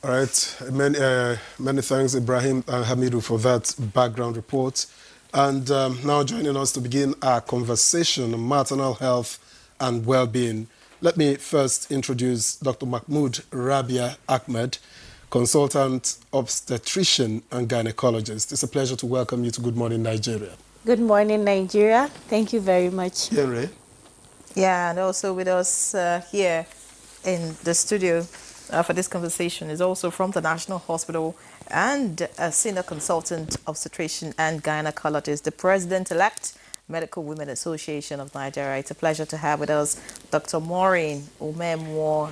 All right. Many thanks, Ibrahim and Hamidu, for that background report. And now joining us to begin our conversation on maternal health and well-being. Let me first introduce Dr. Mahmoud Rabia Ahmed, consultant obstetrician and gynecologist. It's a pleasure to welcome you to Good Morning Nigeria. Good morning, Nigeria. Thank you very much. Henry. Yeah, and also with us here in the studio for this conversation is also from the National Hospital and a senior consultant obstetrician and gynecologist, the president-elect Medical Women Association of Nigeria. It's a pleasure to have with us Dr. Maureen Umemwo.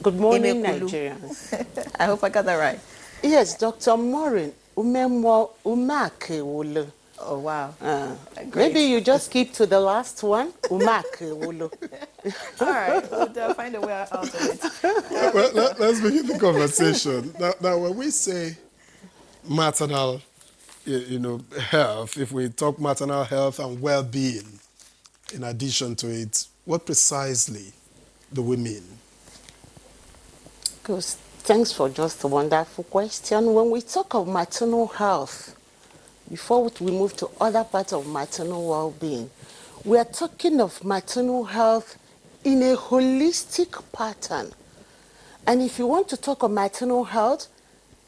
Good morning, Imekulu. Nigerians. I hope I got that right. Yes, Dr. Maureen Umemwo Umakewolo. Oh, wow. Great. Maybe you just keep to the last one, Umakewolo. All right, we'll find a way out of it. Well, let's begin the conversation. Now, when we say maternal, health, if we talk maternal health and well-being, in addition to it, what precisely do we mean? Good. Thanks for just a wonderful question. When we talk of maternal health, before we move to other parts of maternal well-being, we are talking of maternal health in a holistic pattern. And if you want to talk of maternal health,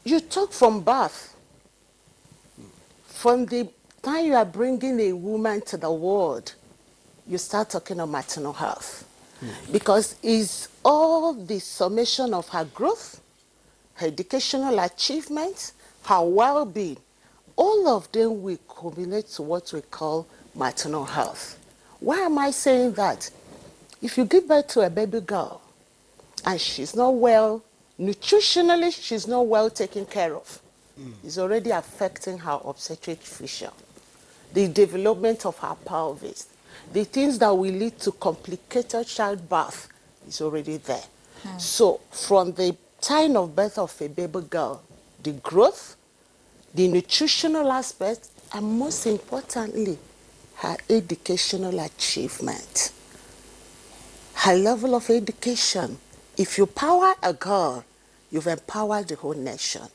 you talk from birth. From the time you are bringing a woman to the world, you start talking of maternal health. Because it's all the summation of her growth, her educational achievements, her well-being. All of them will culminate to what we call maternal health. Why am I saying that? If you give birth to a baby girl and she's not well, nutritionally she's not well taken care of, it's already affecting her obstetric fissure, the development of her pelvis, the things that will lead to complicated childbirth is already there. So from the time of birth of a baby girl, the growth, the nutritional aspect, and most importantly, her educational achievement. Her level of education. If you power a girl, you've empowered the whole nation.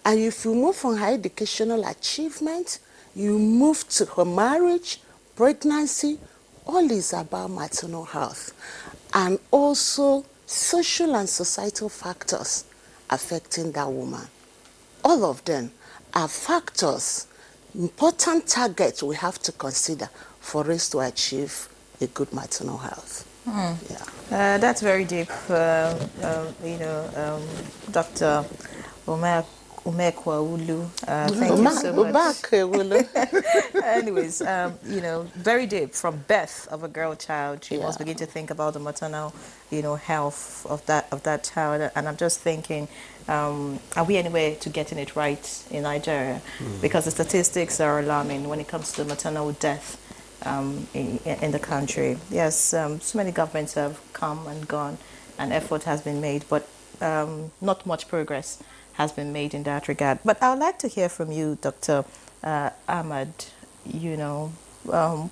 And if you move from her educational achievement, you move to her marriage, pregnancy, all is about maternal health. And also social and societal factors affecting that woman. All of them are factors, important targets we have to consider for us to achieve a good maternal health. Yeah. That's very deep, Dr. Umekwaulu. Thank you so much. Anyways, very deep. From birth of a girl child, you must begin to think about the maternal, health of that child. And I'm just thinking, are we anywhere to getting it right in Nigeria? Because the statistics are alarming when it comes to maternal death in the country. Yes, so many governments have come and gone, and effort has been made, but not much progress has been made in that regard. But I would like to hear from you, Dr. Ahmed,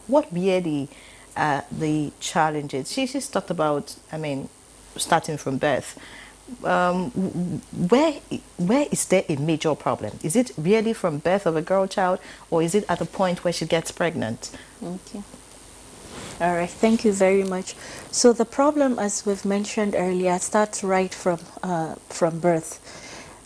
what really the challenges? She's talked about, starting from birth. Where is there a major problem? Is it really from birth of a girl child, or is it at the point where she gets pregnant? Okay. All right, thank you very much. So the problem, as we've mentioned earlier, starts right from birth.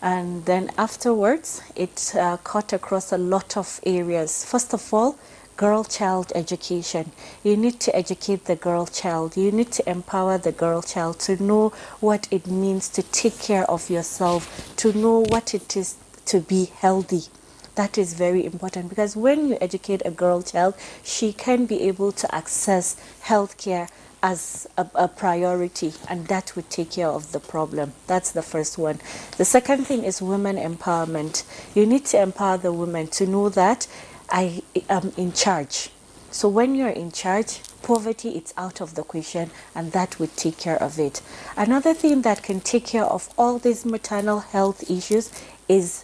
And then afterwards, it cut across a lot of areas. First of all, girl-child education. You need to educate the girl child. You need to empower the girl child to know what it means to take care of yourself, to know what it is to be healthy. That is very important, because when you educate a girl child, she can be able to access healthcare as a priority, and that would take care of the problem. That's the first one. The second thing is women empowerment. You need to empower the women to know that I am in charge. So when you're in charge, poverty is out of the question, and that would take care of it. Another thing that can take care of all these maternal health issues is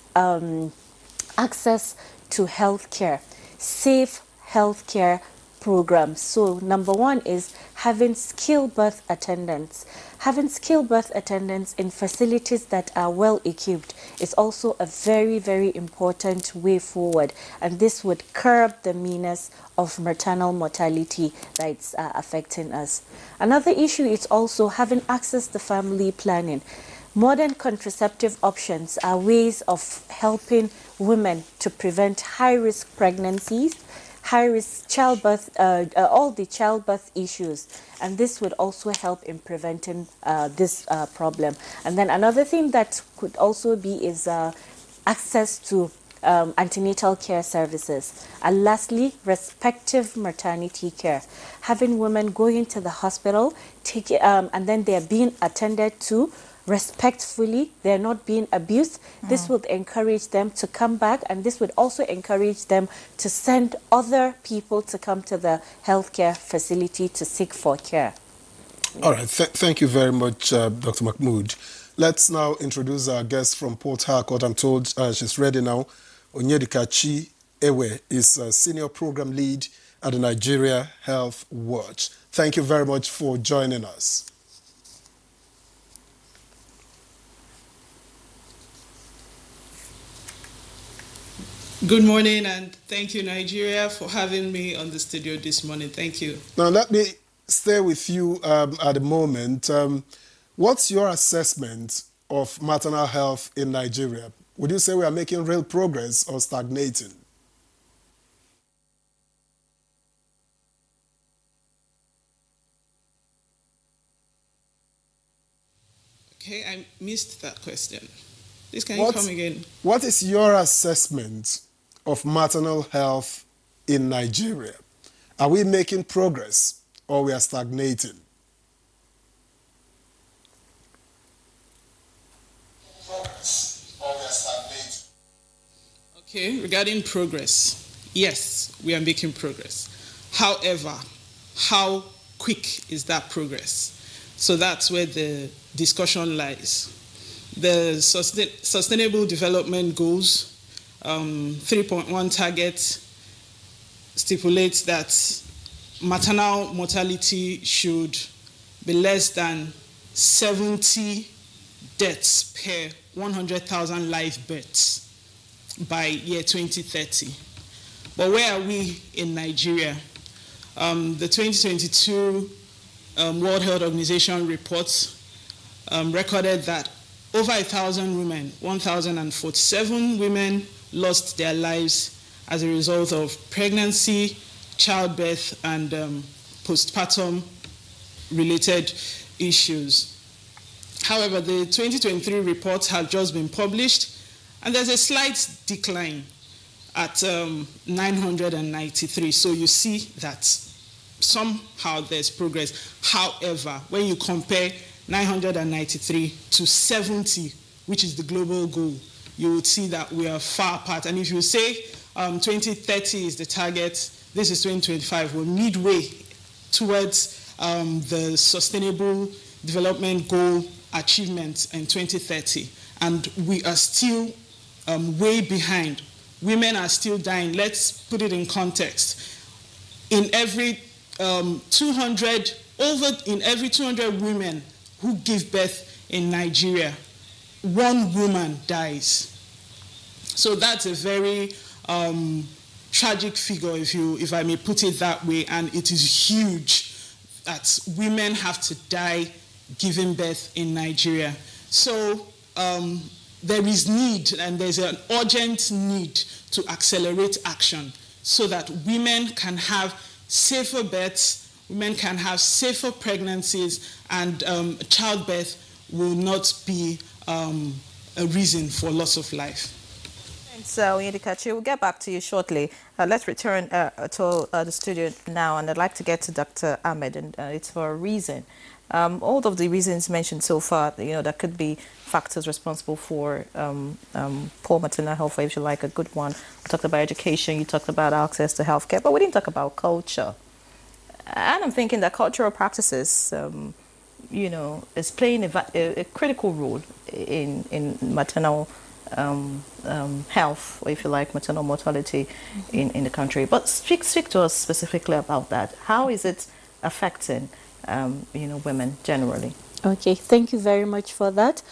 access to healthcare, safe healthcare programs. So number one is having skilled birth attendants. Having skilled birth attendants in facilities that are well equipped is also a very, very important way forward. And this would curb the menace of maternal mortality that's affecting us. Another issue is also having access to family planning. Modern contraceptive options are ways of helping women to prevent high-risk pregnancies, high-risk childbirth, all the childbirth issues, and this would also help in preventing this problem. And then another thing that could also be is access to antenatal care services. And lastly, respective maternity care. Having women going to the hospital, and then they're being attended to respectfully, they're not being abused. This would encourage them to come back, and this would also encourage them to send other people to come to the healthcare facility to seek for care. All right, thank you very much, Dr. Mahmood. Let's now introduce our guest from Port Harcourt. I'm told she's ready now. Onyedikachi Ewe is a senior program lead at the Nigeria Health Watch. Thank you very much for joining us. Good morning, and thank you, Nigeria, for having me on the studio this morning. Thank you. Now, let me stay with you at the moment. What's your assessment of maternal health in Nigeria? Would you say we are making real progress or stagnating? Okay, I missed that question. Please, can you come again? What is your assessment of maternal health in Nigeria? Are we making progress or we are stagnating? Okay, regarding progress, yes, we are making progress. However, how quick is that progress? So that's where the discussion lies. The Sustainable Development Goals 3.1 target stipulates that maternal mortality should be less than 70 deaths per 100,000 live births by year 2030. But where are we in Nigeria? The 2022 World Health Organization report recorded that over 1,000 women, 1,047 women lost their lives as a result of pregnancy, childbirth, and postpartum related issues. However, the 2023 report has just been published, and there's a slight decline at 993. So you see that somehow there's progress. However, when you compare 993 to 70, which is the global goal, you would see that we are far apart. And if you say 2030 is the target, this is 2025, we're midway towards the Sustainable Development Goal achievement in 2030. And we are still way behind. Women are still dying. Let's put it in context. In every 200 women who give birth in Nigeria, one woman dies. So that's a very tragic figure, if I may put it that way, and it is huge that women have to die giving birth in Nigeria. So there is need, and there's an urgent need to accelerate action so that women can have safer births, women can have safer pregnancies, and childbirth will not be a reason for loss of life. So, Onyedikachi, we'll get back to you shortly. Let's return to the studio now, and I'd like to get to Dr. Ahmed, and it's for a reason. All of the reasons mentioned so far, there could be factors responsible for poor maternal health, or if you like, a good one. We talked about education, you talked about access to healthcare, but we didn't talk about culture. And I'm thinking that cultural practices, is playing a critical role in maternal health, or if you like, maternal mortality in the country. But speak to us specifically about that. How is it affecting, women generally? Okay, thank you very much for that.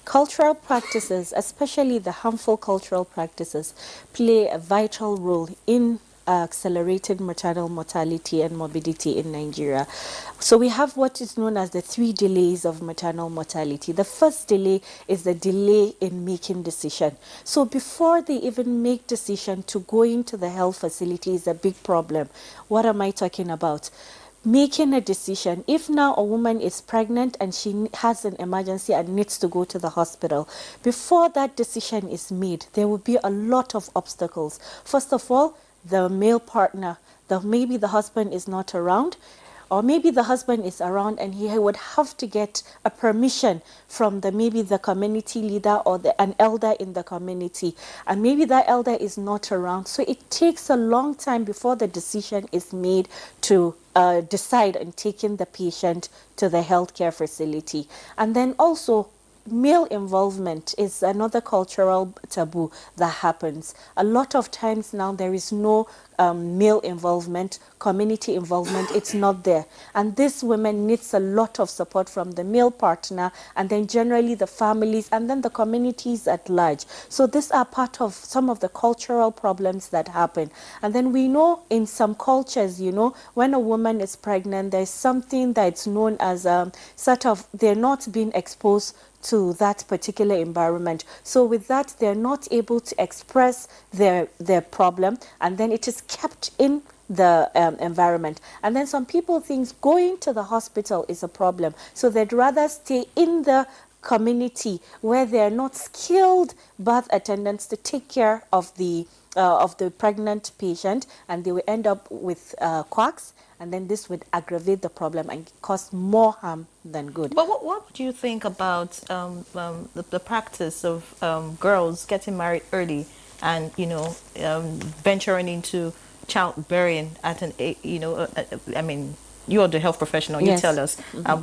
Cultural practices, especially the harmful cultural practices, play a vital role in accelerated maternal mortality and morbidity in Nigeria. So we have what is known as the 3 delays of maternal mortality. The first delay is the delay in making decision. So before they even make decision to go into the health facility is a big problem. What am I talking about? Making a decision. If now a woman is pregnant and she has an emergency and needs to go to the hospital, before that decision is made, there will be a lot of obstacles. First of all, the male partner, maybe the husband is not around, or maybe the husband is around and he would have to get a permission from maybe the community leader or an elder in the community, and maybe that elder is not around. So it takes a long time before the decision is made to decide on taking the patient to the healthcare facility. And then also, male involvement is another cultural taboo that happens. A lot of times now there is no male involvement, community involvement, it's not there. And this woman needs a lot of support from the male partner, and then generally the families, and then the communities at large. So these are part of some of the cultural problems that happen. And then we know in some cultures, when a woman is pregnant, there's something that's known as they're not being exposed to that particular environment. So with that, they're not able to express their problem, and then it is kept in the environment. And then some people think going to the hospital is a problem, so they'd rather stay in the community where they're not skilled birth attendants to take care of the pregnant patient, and they will end up with quacks, and then this would aggravate the problem and cause more harm than good. But what do you think about the practice of girls getting married early and venturing into childbearing at an age? I mean, you're the health professional. You Yes. tell us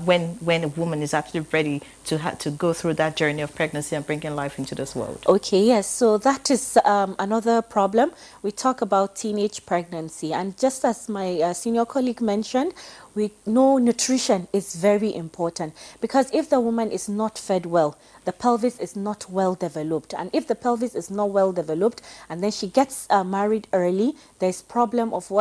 when a woman is actually ready to go through that journey of pregnancy and bringing life into this world. Okay, yes. So that is another problem. We talk about teenage pregnancy. And just as my senior colleague mentioned, we know nutrition is very important, because if the woman is not fed well, the pelvis is not well developed. And if the pelvis is not well developed and then she gets married early, there's problem of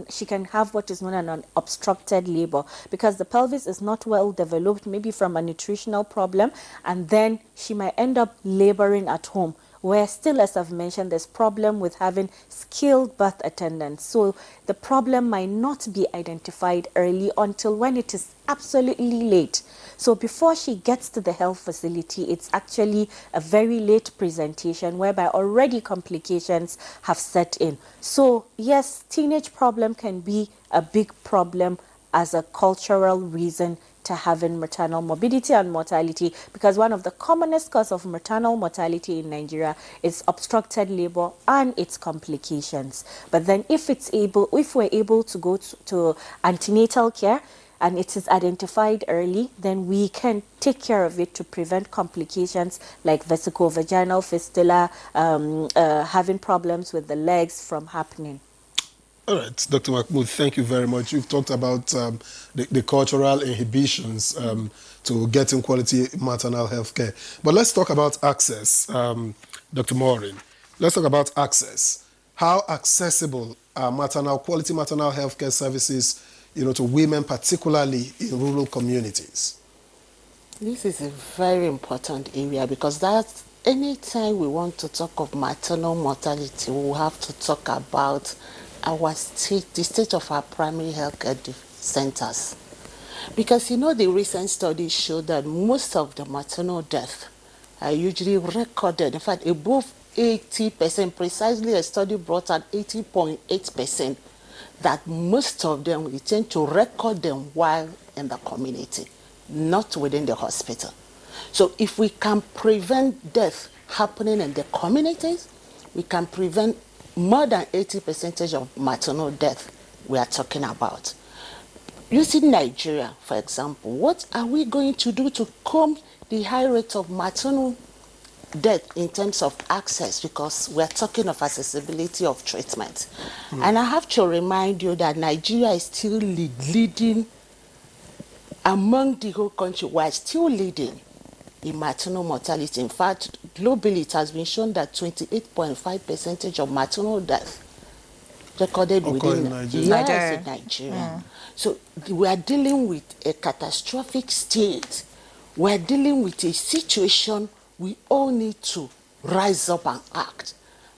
she can have what is known as an obstructed labor, because the pelvis is not well developed, maybe from a nutritional problem, and then she might end up laboring at home, where still, as I've mentioned, there's problem with having skilled birth attendants. So the problem might not be identified early until when it is absolutely late. So before she gets to the health facility, it's actually a very late presentation, whereby already complications have set in. So yes, teenage problem can be a big problem as a cultural reason to having maternal morbidity and mortality, because one of the commonest causes of maternal mortality in Nigeria is obstructed labor and its complications. But then if we're able to go to antenatal care and it is identified early, then we can take care of it to prevent complications like vesicovaginal fistula, having problems with the legs from happening. All right, Dr. Mahmood, thank you very much. You've talked about the cultural inhibitions to getting quality maternal health care. But let's talk about access, Dr. Maureen. Let's talk about access. How accessible are quality maternal health care services, to women, particularly in rural communities? This is a very important area, because that's anytime we want to talk of maternal mortality, we will have to talk about the state of our primary health care centers. Because the recent studies show that most of the maternal deaths are usually recorded, in fact above 80%, precisely a study brought out 80.8%, that most of them, we tend to record them while in the community, not within the hospital. So if we can prevent death happening in the communities, we can prevent more than 80% of maternal death we are talking about. Using Nigeria, for example, what are we going to do to comb the high rate of maternal death in terms of access, because we're talking of accessibility of treatment. And I have to remind you that Nigeria is still leading among the whole country. We're still leading in maternal mortality. In fact, globally it has been shown that 28.5% of maternal death recorded within Nigeria. in Nigeria. So we are dealing with a catastrophic state. We are dealing with a situation we all need to rise up and act.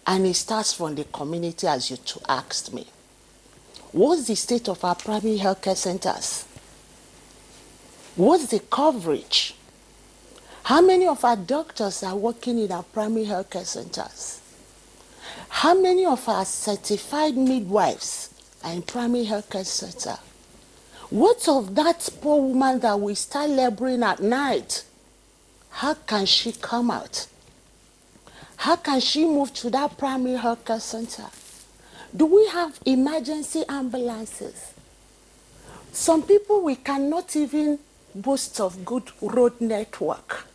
And it starts from the community, as you two asked me. What's the state of our primary healthcare centers? What's the coverage? How many of our doctors are working in our primary healthcare centers? How many of our certified midwives are in primary healthcare center? What of that poor woman that will start laboring at night? How can she come out? How can she move to that primary healthcare center? Do we have emergency ambulances? Some people, we cannot even boast of good road network.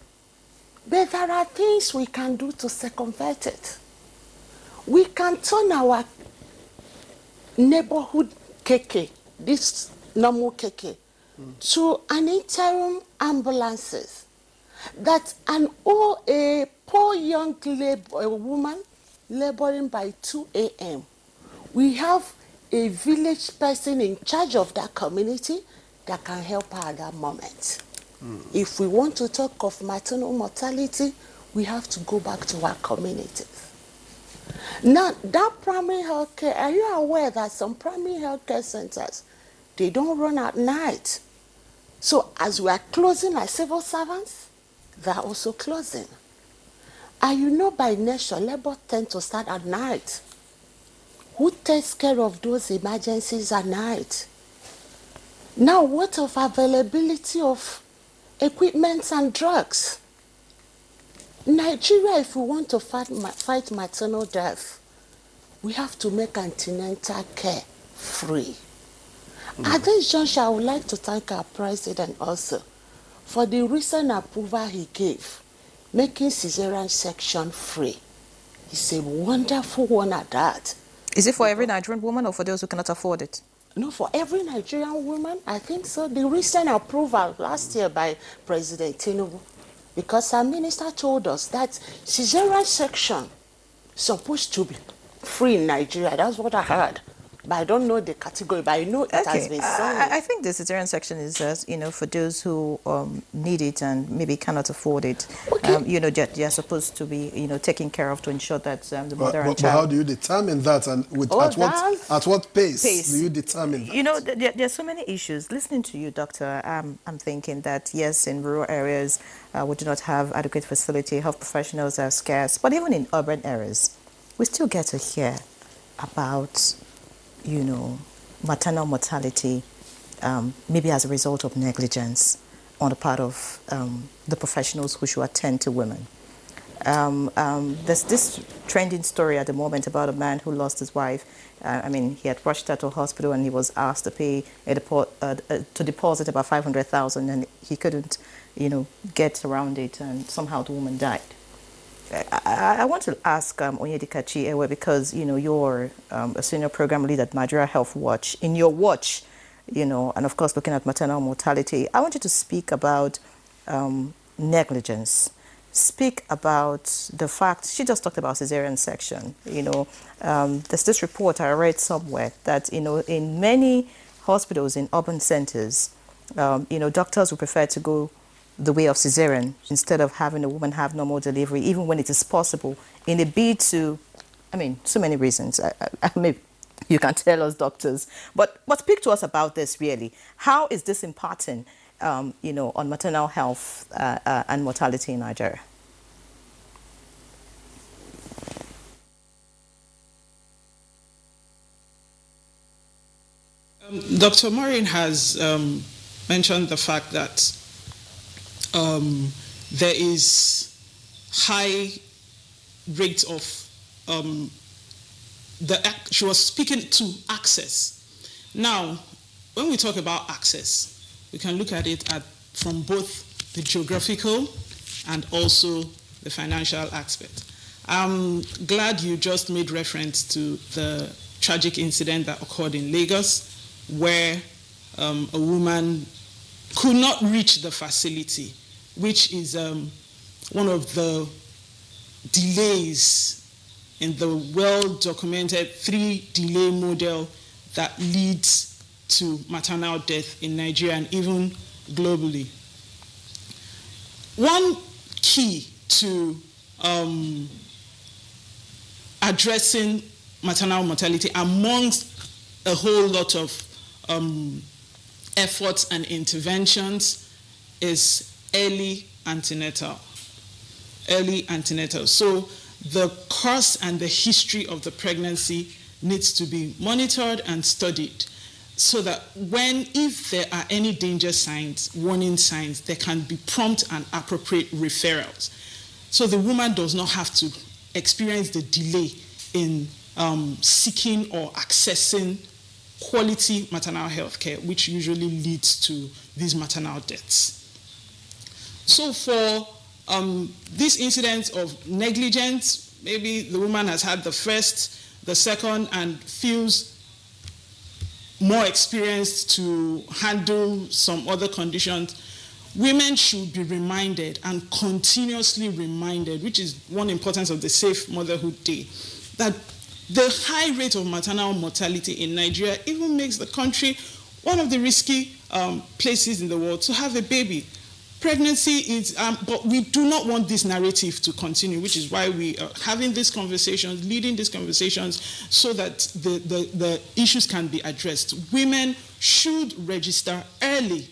But there are things we can do to circumvent it. We can turn our neighborhood KK, this normal KK, to an interim ambulances that a poor young woman laboring by 2 a.m. We have a village person in charge of that community that can help her at that moment. If we want to talk of maternal mortality, we have to go back to our communities. Now, that primary health care, are you aware that some primary health care centers, they don't run at night? So as we are closing our civil servants, they are also closing. And you know, by nature, labor tend to start at night. Who takes care of those emergencies at night? Now, what of availability of equipment and drugs? Nigeria, if we want to fight maternal death, we have to make antenatal care free. At this juncture, I would like to thank our president also for the recent approval he gave, making cesarean section free. It's a wonderful one at that. Is it for every Nigerian woman or for those who cannot afford it? No, for every Nigerian woman, I think so. The recent approval last year by President Tinubu, because our minister told us that cesarean section is supposed to be free in Nigeria. That's what I heard. But I don't know the category, but I know it has been signed. I think the cesarean section is just, for those who need it and maybe cannot afford it. Okay. They're supposed to be, taken care of to ensure that the mother and child. But how do you determine that, and at what pace do you determine that? There are so many issues. Listening to you, Doctor, I'm thinking that yes, in rural areas we do not have adequate facility. Health professionals are scarce, but even in urban areas, we still get to hear about maternal mortality, maybe as a result of negligence on the part of the professionals who should attend to women. There's this trending story at the moment about a man who lost his wife. He had rushed her to a hospital and he was asked to pay to deposit about 500,000, and he couldn't, get around it, and somehow the woman died. I want to ask Onyedikachi Ewe, because you're a senior program lead at Nigeria Health Watch. In your watch, and of course looking at maternal mortality, I want you to speak about negligence. Speak about the fact, she just talked about cesarean section. There's this report I read somewhere that in many hospitals in urban centers, doctors would prefer to go the way of cesarean instead of having a woman have normal delivery, even when it is possible, in a bid to, so many reasons. Maybe you can tell us, doctors, but speak to us about this really. How is this impacting, on maternal health and mortality in Nigeria? Dr. Maureen has mentioned the fact that there is high rate of she was speaking to access. Now, when we talk about access, we can look at it from both the geographical and also the financial aspect. I'm glad you just made reference to the tragic incident that occurred in Lagos, where a woman could not reach the facility, which is one of the delays in the well-documented 3-delay model that leads to maternal death in Nigeria and even globally. One key to addressing maternal mortality amongst a whole lot of efforts and interventions is early antenatal. Early antenatal. So the course and the history of the pregnancy needs to be monitored and studied so that if there are any danger signs, warning signs, there can be prompt and appropriate referrals. So the woman does not have to experience the delay in seeking or accessing quality maternal health care, which usually leads to these maternal deaths. So for this incident of negligence, maybe the woman has had the first, the second, and feels more experienced to handle some other conditions, women should be reminded and continuously reminded, which is one importance of the Safe Motherhood Day, that the high rate of maternal mortality in Nigeria even makes the country one of the risky places in the world to have a baby. Pregnancy is, but we do not want this narrative to continue, which is why we are having these conversations, leading these conversations, so that the issues can be addressed. Women should register early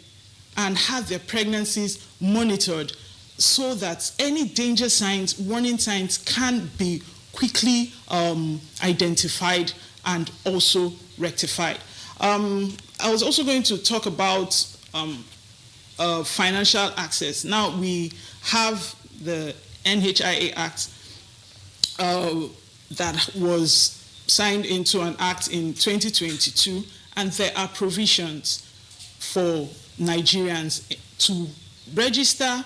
and have their pregnancies monitored so that any danger signs, warning signs can be quickly identified and also rectified. I was also going to talk about financial access. Now we have the NHIA Act that was signed into an act in 2022, and there are provisions for Nigerians to register,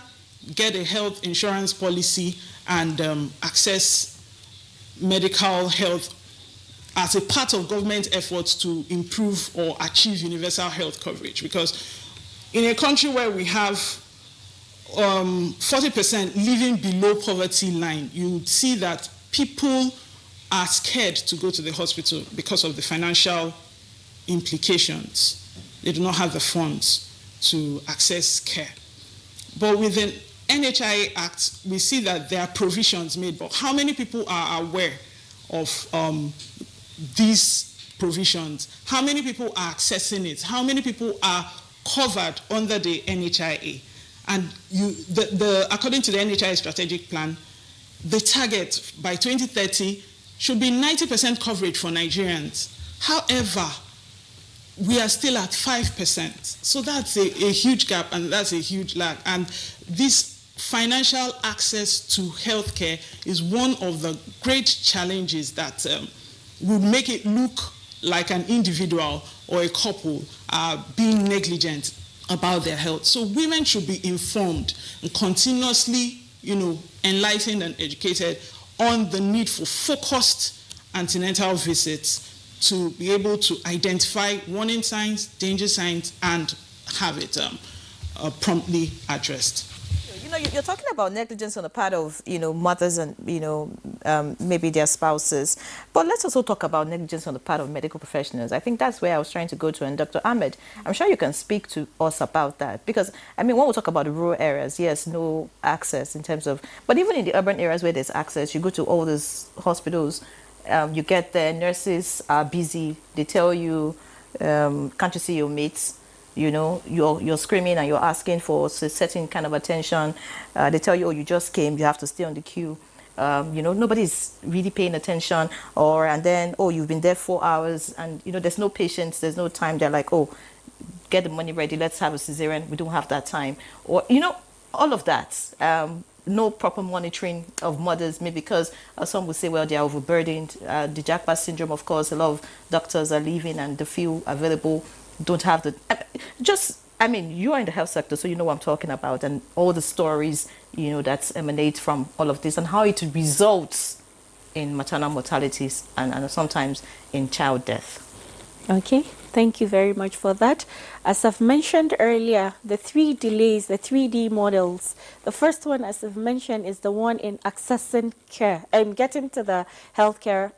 get a health insurance policy, and access medical health as a part of government efforts to improve or achieve universal health coverage. Because in a country where we have 40% living below poverty line, you would see that people are scared to go to the hospital because of the financial implications. They do not have the funds to access care. But with the NHIA Act, we see that there are provisions made, but how many people are aware of these provisions? How many people are accessing it? How many people are covered under the NHIA? And according to the NHIA strategic plan, the target by 2030 should be 90% coverage for Nigerians. However, we are still at 5%. So that's a huge gap, and that's a huge lag. And this financial access to healthcare is one of the great challenges that will make it look like an individual or a couple are being negligent about their health. So women should be informed and continuously, enlightened and educated on the need for focused antenatal visits to be able to identify warning signs, danger signs, and have it promptly addressed. You're talking about negligence on the part of, mothers and, maybe their spouses. But let's also talk about negligence on the part of medical professionals. I think that's where I was trying to go to. And Dr. Ahmed, I'm sure you can speak to us about that. Because, when we talk about the rural areas, yes, no access in terms of... But even in the urban areas where there's access, you go to all these hospitals, you get there, nurses are busy. They tell you, can't you see your mates? You're screaming and you're asking for a certain kind of attention. They tell you, oh, you just came, you have to stay on the queue. Nobody's really paying attention. And then, oh, you've been there 4 hours and, there's no patience, there's no time. They're like, oh, get the money ready, let's have a cesarean. We don't have that time. Or, all of that. No proper monitoring of mothers, maybe because some would say, well, they are overburdened. The Jackpot syndrome, of course, a lot of doctors are leaving and the few available don't have the... Just I mean, you are in the health sector, so you know what I'm talking about, and all the stories, that emanate from all of this, and how it results in maternal mortalities and sometimes in child death. Okay, thank you very much for that. As I've mentioned earlier, the 3 delays, the 3D models, the first one, as I've mentioned, is the one in accessing care and getting to the healthcare,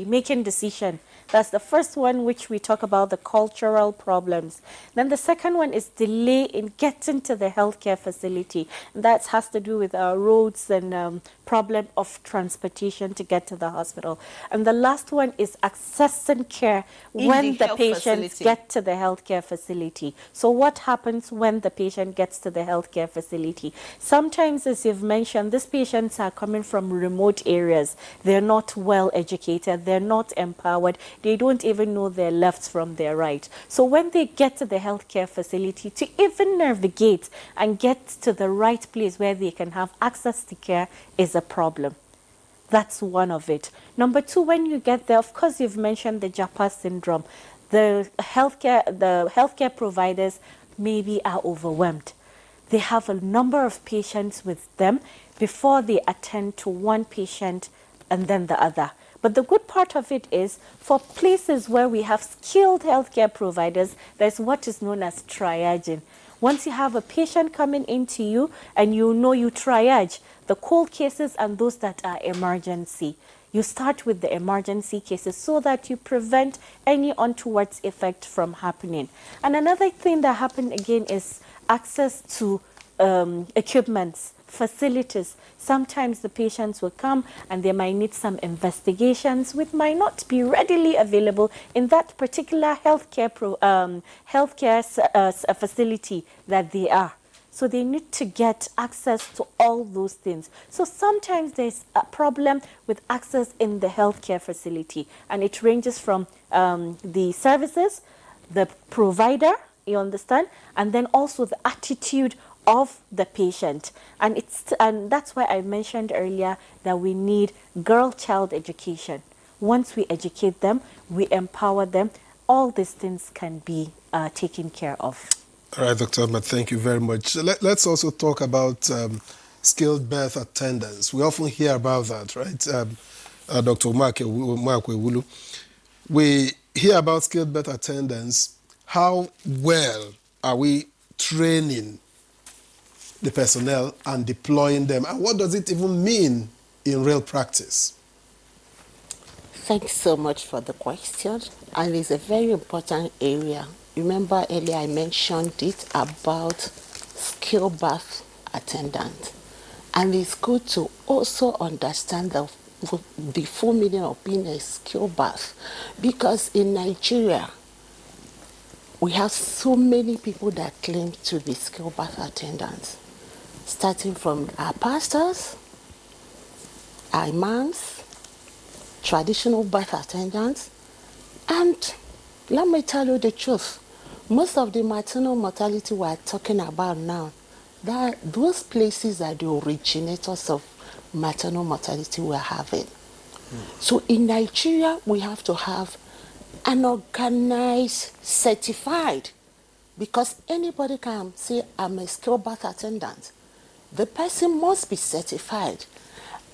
making decision. That's the first one, which we talk about the cultural problems. Then the second one is delay in getting to the healthcare facility. And that has to do with our roads and problem of transportation to get to the hospital. And the last one is accessing care when the patients get to the healthcare facility. So what happens when the patient gets to the healthcare facility? Sometimes, as you've mentioned, these patients are coming from remote areas. They're not well educated. They're not empowered. They don't even know their left from their right. So when they get to the healthcare facility, to even navigate and get to the right place where they can have access to care is a problem. That's one of it. Number 2, when you get there, of course, you've mentioned the Japa syndrome. The healthcare providers maybe are overwhelmed. They have a number of patients with them before they attend to one patient and then the other. But the good part of it is, for places where we have skilled healthcare providers, there's what is known as triaging. Once you have a patient coming into you and you triage the cold cases and those that are emergency. You start with the emergency cases so that you prevent any untoward effect from happening. And another thing that happened again is access to equipments, facilities. Sometimes the patients will come and they might need some investigations which might not be readily available in that particular healthcare facility that they are. So they need to get access to all those things. So sometimes there's a problem with access in the healthcare facility, and it ranges from the services, the provider, you understand, and then also the attitude of the patient. And that's why I mentioned earlier that we need girl-child education. Once we educate them, we empower them, all these things can be taken care of. All right, Dr. Ahmed, thank you very much. Let's also talk about skilled birth attendants. We often hear about that, right? Dr. Umakwe-Wulu. We hear about skilled birth attendants. How well are we training the personnel and deploying them? And what does it even mean in real practice? Thanks so much for the question. And it's a very important area. Remember earlier I mentioned it about skilled birth attendant. And it's good to also understand the full meaning of being a skilled birth. Because in Nigeria, we have so many people that claim to be skilled birth attendants. Starting from our pastors, our imams, traditional birth attendants, and let me tell you the truth, most of the maternal mortality we are talking about now, those places are the originators of maternal mortality we are having. So in Nigeria, we have to have an organized, certified, because anybody can say, I'm a skilled birth attendant. The person must be certified.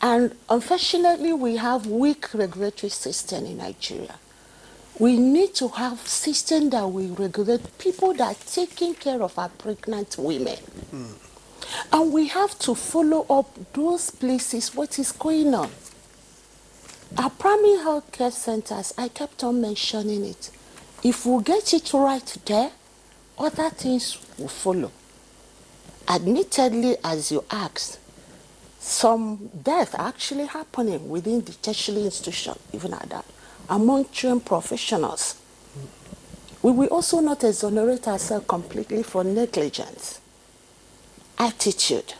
And unfortunately, we have weak regulatory system in Nigeria. We need to have system that will regulate people that are taking care of our pregnant women. And we have to follow up those places, what is going on. Our primary health care centers, I kept on mentioning it. If we get it right there, other things will follow. Admittedly, as you asked, some death actually happening within the tertiary institution, even at that, among trained professionals. We will also not exonerate ourselves completely for negligence. Attitude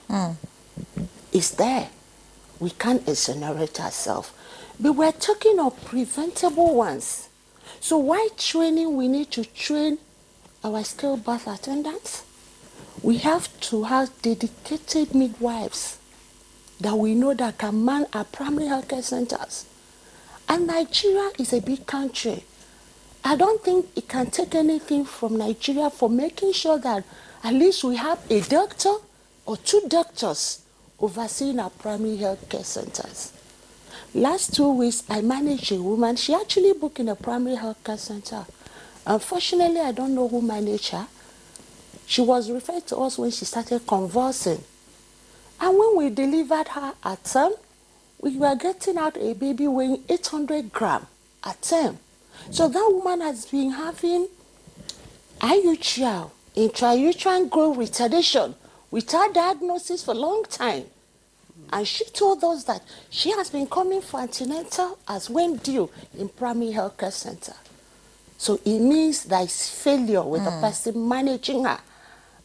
is there. We can't exonerate ourselves. But we're talking of preventable ones. So why training? We need to train our skilled birth attendants. We have to have dedicated midwives that we know that can man our primary healthcare centers. And Nigeria is a big country. I don't think it can take anything from Nigeria for making sure that at least we have a doctor or 2 doctors overseeing our primary health care centers. Last 2 weeks, I managed a woman. She actually booked in a primary health care center. Unfortunately, I don't know who managed her. She was referred to us when she started convulsing. And when we delivered her at term, we were getting out a baby weighing 800 grams at term. So that woman has been having IUGR, intrauterine growth retardation, without diagnosis for a long time. And she told us that she has been coming for antenatal as when due in primary health care center. So it means there is failure with the person managing her.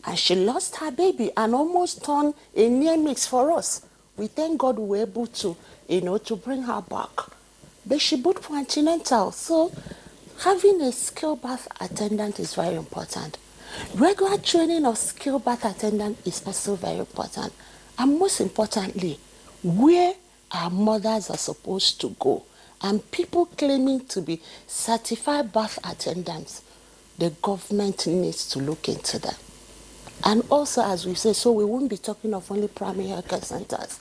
And she lost her baby and almost turned a near mix for us. We thank God we were able to, to bring her back. But she booked for antenatal. So having a skilled birth attendant is very important. Regular training of skilled birth attendant is also very important. And most importantly, where our mothers are supposed to go. And people claiming to be certified birth attendants, the government needs to look into that. And also, as we say, so we won't be talking of only primary health care centers.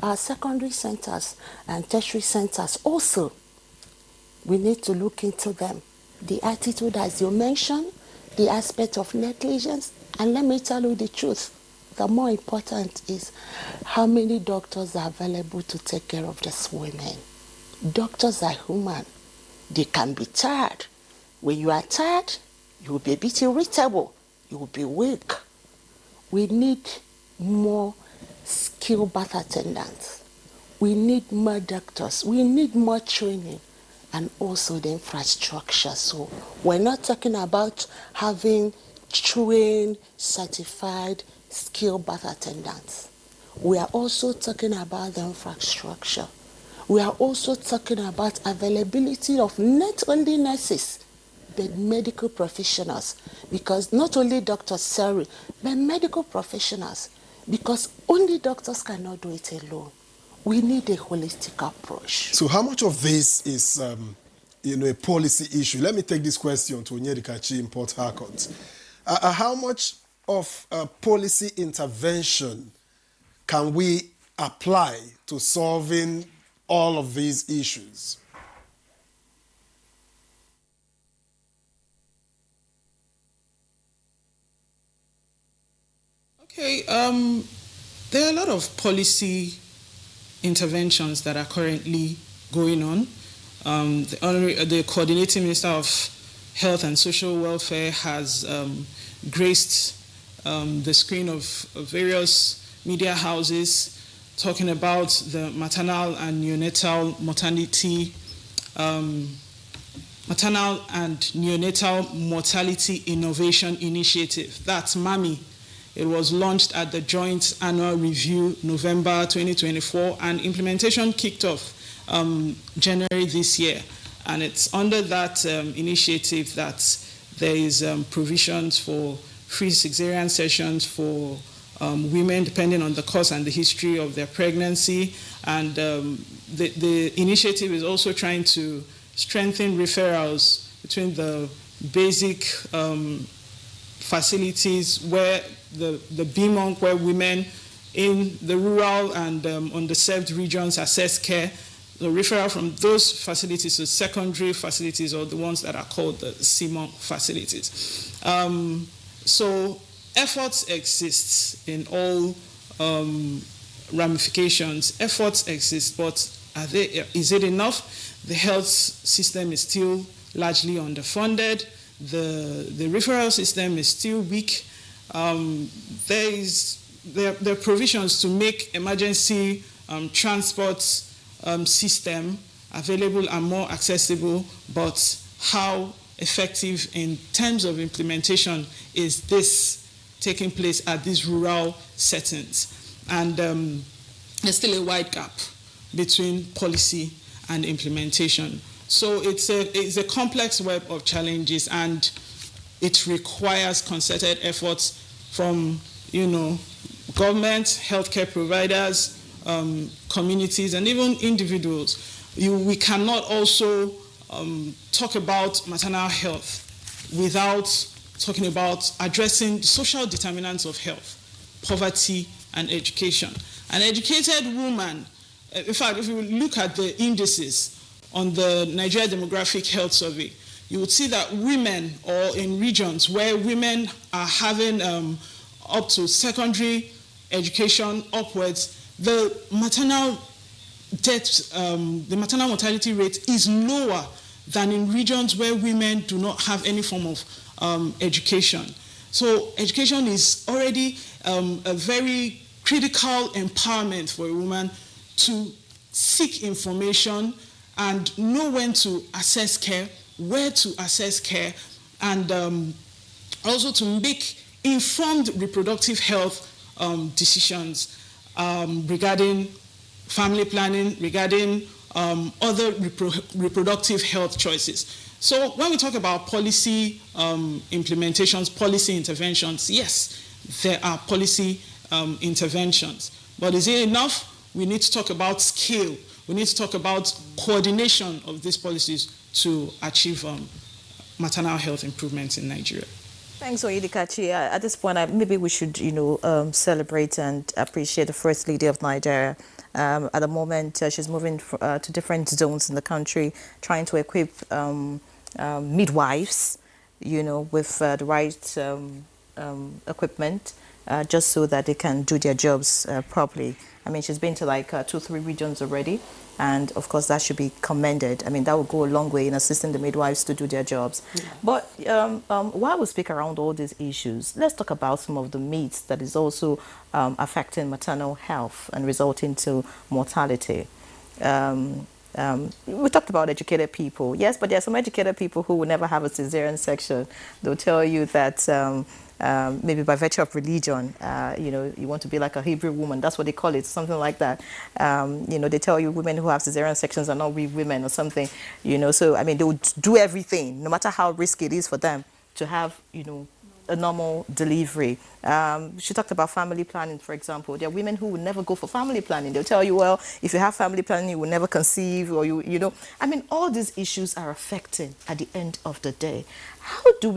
Our secondary centers and tertiary centers also, we need to look into them. The attitude, as you mentioned, the aspect of negligence, and let me tell you the truth. The more important is how many doctors are available to take care of these women. Doctors are human. They can be tired. When you are tired, you will be a bit irritable. You will be weak. We need more skilled birth attendants. We need more doctors. We need more training and also the infrastructure. So we're not talking about having trained, certified, skilled birth attendants. We are also talking about the infrastructure. We are also talking about availability of not only nurses, but medical professionals, because not only doctors, sorry, but medical professionals, because only doctors cannot do it alone. We need a holistic approach. So how much of this is, a policy issue? Let me take this question to Onyedikachi in Port Harcourt. How much of policy intervention can we apply to solving all of these issues? Okay, there are a lot of policy interventions that are currently going on. The Coordinating Minister of Health and Social Welfare has graced the screen of various media houses talking about the maternal and neonatal mortality innovation initiative. That's MAMI. It was launched at the Joint Annual Review, November 2024, and implementation kicked off January this year. And it's under that initiative that there is provisions for free cesarean sessions for women, depending on the cause and the history of their pregnancy. And the initiative is also trying to strengthen referrals between the basic facilities where the BMONC, where women in the rural and underserved regions access care, the referral from those facilities to secondary facilities, or the ones that are called the CMONC facilities. So efforts exist in all ramifications. Efforts exist, but is it enough? The health system is still largely underfunded. The referral system is still weak. There are provisions to make emergency transport system available and more accessible, but how effective in terms of implementation is this taking place at these rural settings? And there's still a wide gap between policy and implementation. So it's a complex web of challenges, and it requires concerted efforts from, government, healthcare providers, communities, and even individuals. We cannot also talk about maternal health without talking about addressing the social determinants of health, poverty, and education. An educated woman, in fact, if you look at the indices on the Nigeria Demographic Health Survey, you would see that women, or in regions where women are having up to secondary education upwards, the maternal death, the maternal mortality rate is lower than in regions where women do not have any form of education. So education is already a very critical empowerment for a woman to seek information and know when to access care, where to access care, and also to make informed reproductive health decisions regarding family planning, regarding other reproductive health choices. So when we talk about policy implementations, policy interventions, yes, there are policy interventions. But is it enough? We need to talk about scale. We need to talk about coordination of these policies to achieve maternal health improvements in Nigeria. Thanks, Oyedikachi. At this point, maybe we should, celebrate and appreciate the First Lady of Nigeria. At the moment, she's moving to different zones in the country, trying to equip midwives, with the right equipment, just so that they can do their jobs properly. I mean, she's been to like 2-3 regions already. And of course, that should be commended. I mean, that will go a long way in assisting the midwives to do their jobs. Yeah. But while we speak around all these issues, let's talk about some of the myths that is also affecting maternal health and resulting to mortality. We talked about educated people. Yes, but there are some educated people who will never have a cesarean section. They'll tell you that maybe by virtue of religion, you want to be like a Hebrew woman. That's what they call it, something like that. They tell you women who have cesarean sections are not real women or something. So I mean, they would do everything, no matter how risky it is for them, to have a normal delivery. She talked about family planning, for example. There are women who will never go for family planning. They'll tell you, well, if you have family planning, you will never conceive, or I mean, all these issues are affecting at the end of the day. How do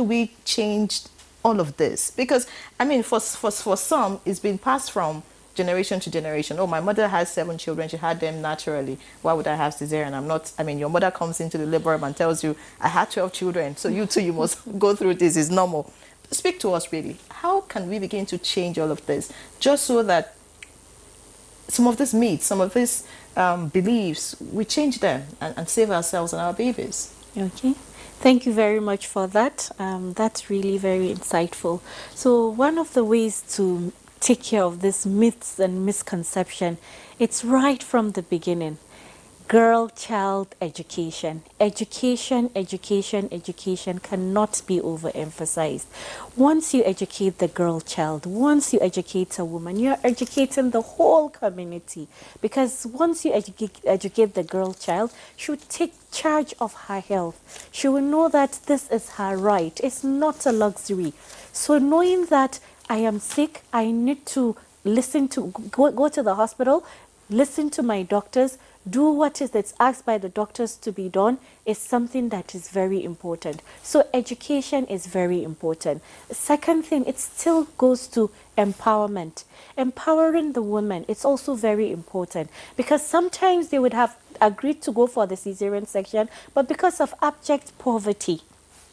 we change all of this? Because I mean, for some, it's been passed from generation to generation. Oh, my mother has 7 children. She had them naturally. Why would I have cesarean? Your mother comes into the labor room and tells you, I had 12 children. So you too, you must go through this. It's normal. Speak to us really. How can we begin to change all of this? Just so that some of these myths, some of these beliefs, we change them and save ourselves and our babies. Okay. Thank you very much for that. That's really very insightful. So one of the ways to take care of these myths and misconception, it's right from the beginning. Girl-child education. Education cannot be overemphasized. Once you educate the girl child, once you educate a woman, you're educating the whole community. Because once you educate the girl child, she will take charge of her health. She will know that this is her right. It's not a luxury. So knowing that I am sick, I need to go to the hospital, listen to my doctors, do what is that's asked by the doctors to be done is something that is very important. So education is very important. Second thing, it still goes to empowerment. Empowering the women, it's also very important because sometimes they would have agreed to go for the cesarean section, but because of abject poverty,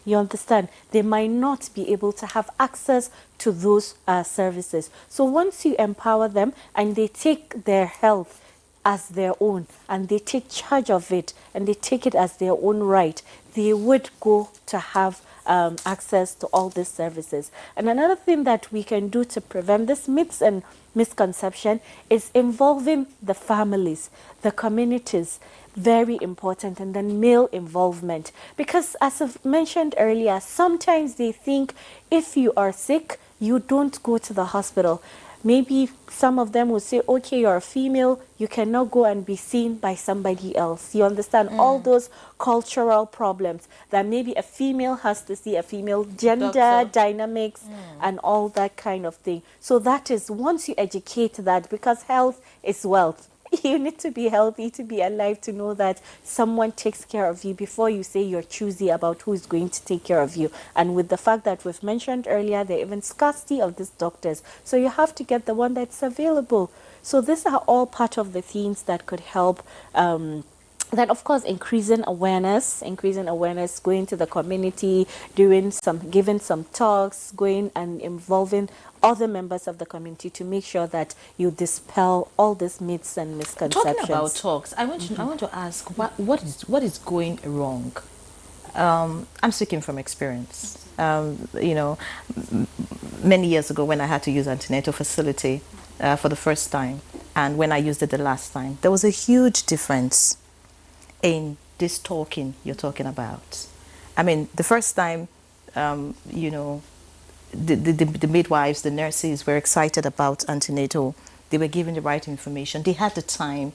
you understand, they might not be able to have access to those services. So once you empower them and they take their health as their own and they take charge of it and they take it as their own right, they would go to have access to all these services. And another thing that we can do to prevent this myths and misconception is involving the families, the communities. Very important. And then male involvement, because as I've mentioned earlier, sometimes they think if you are sick, you don't go to the hospital. Maybe some of them will say, okay, you're a female, you cannot go and be seen by somebody else. You understand all those cultural problems that maybe a female has to see a female, gender dynamics and all that kind of thing. So that is, once you educate that, because health is wealth. You need to be healthy to be alive, to know that someone takes care of you before you say you're choosy about who is going to take care of you. And with the fact that we've mentioned earlier, there even scarcity of these doctors. So you have to get the one that's available. So these are all part of the things that could help. Then, of course, increasing awareness, going to the community, giving some talks, going and involving other members of the community to make sure that you dispel all these myths and misconceptions. Talking about talks, I want to ask, what is going wrong? I'm speaking from experience. You know, many years ago when I had to use antenatal facility for the first time, and when I used it the last time, there was a huge difference in this talking you're talking about. I mean, the first time, you know, the midwives, the nurses were excited about antenatal. They were given the right information. They had the time.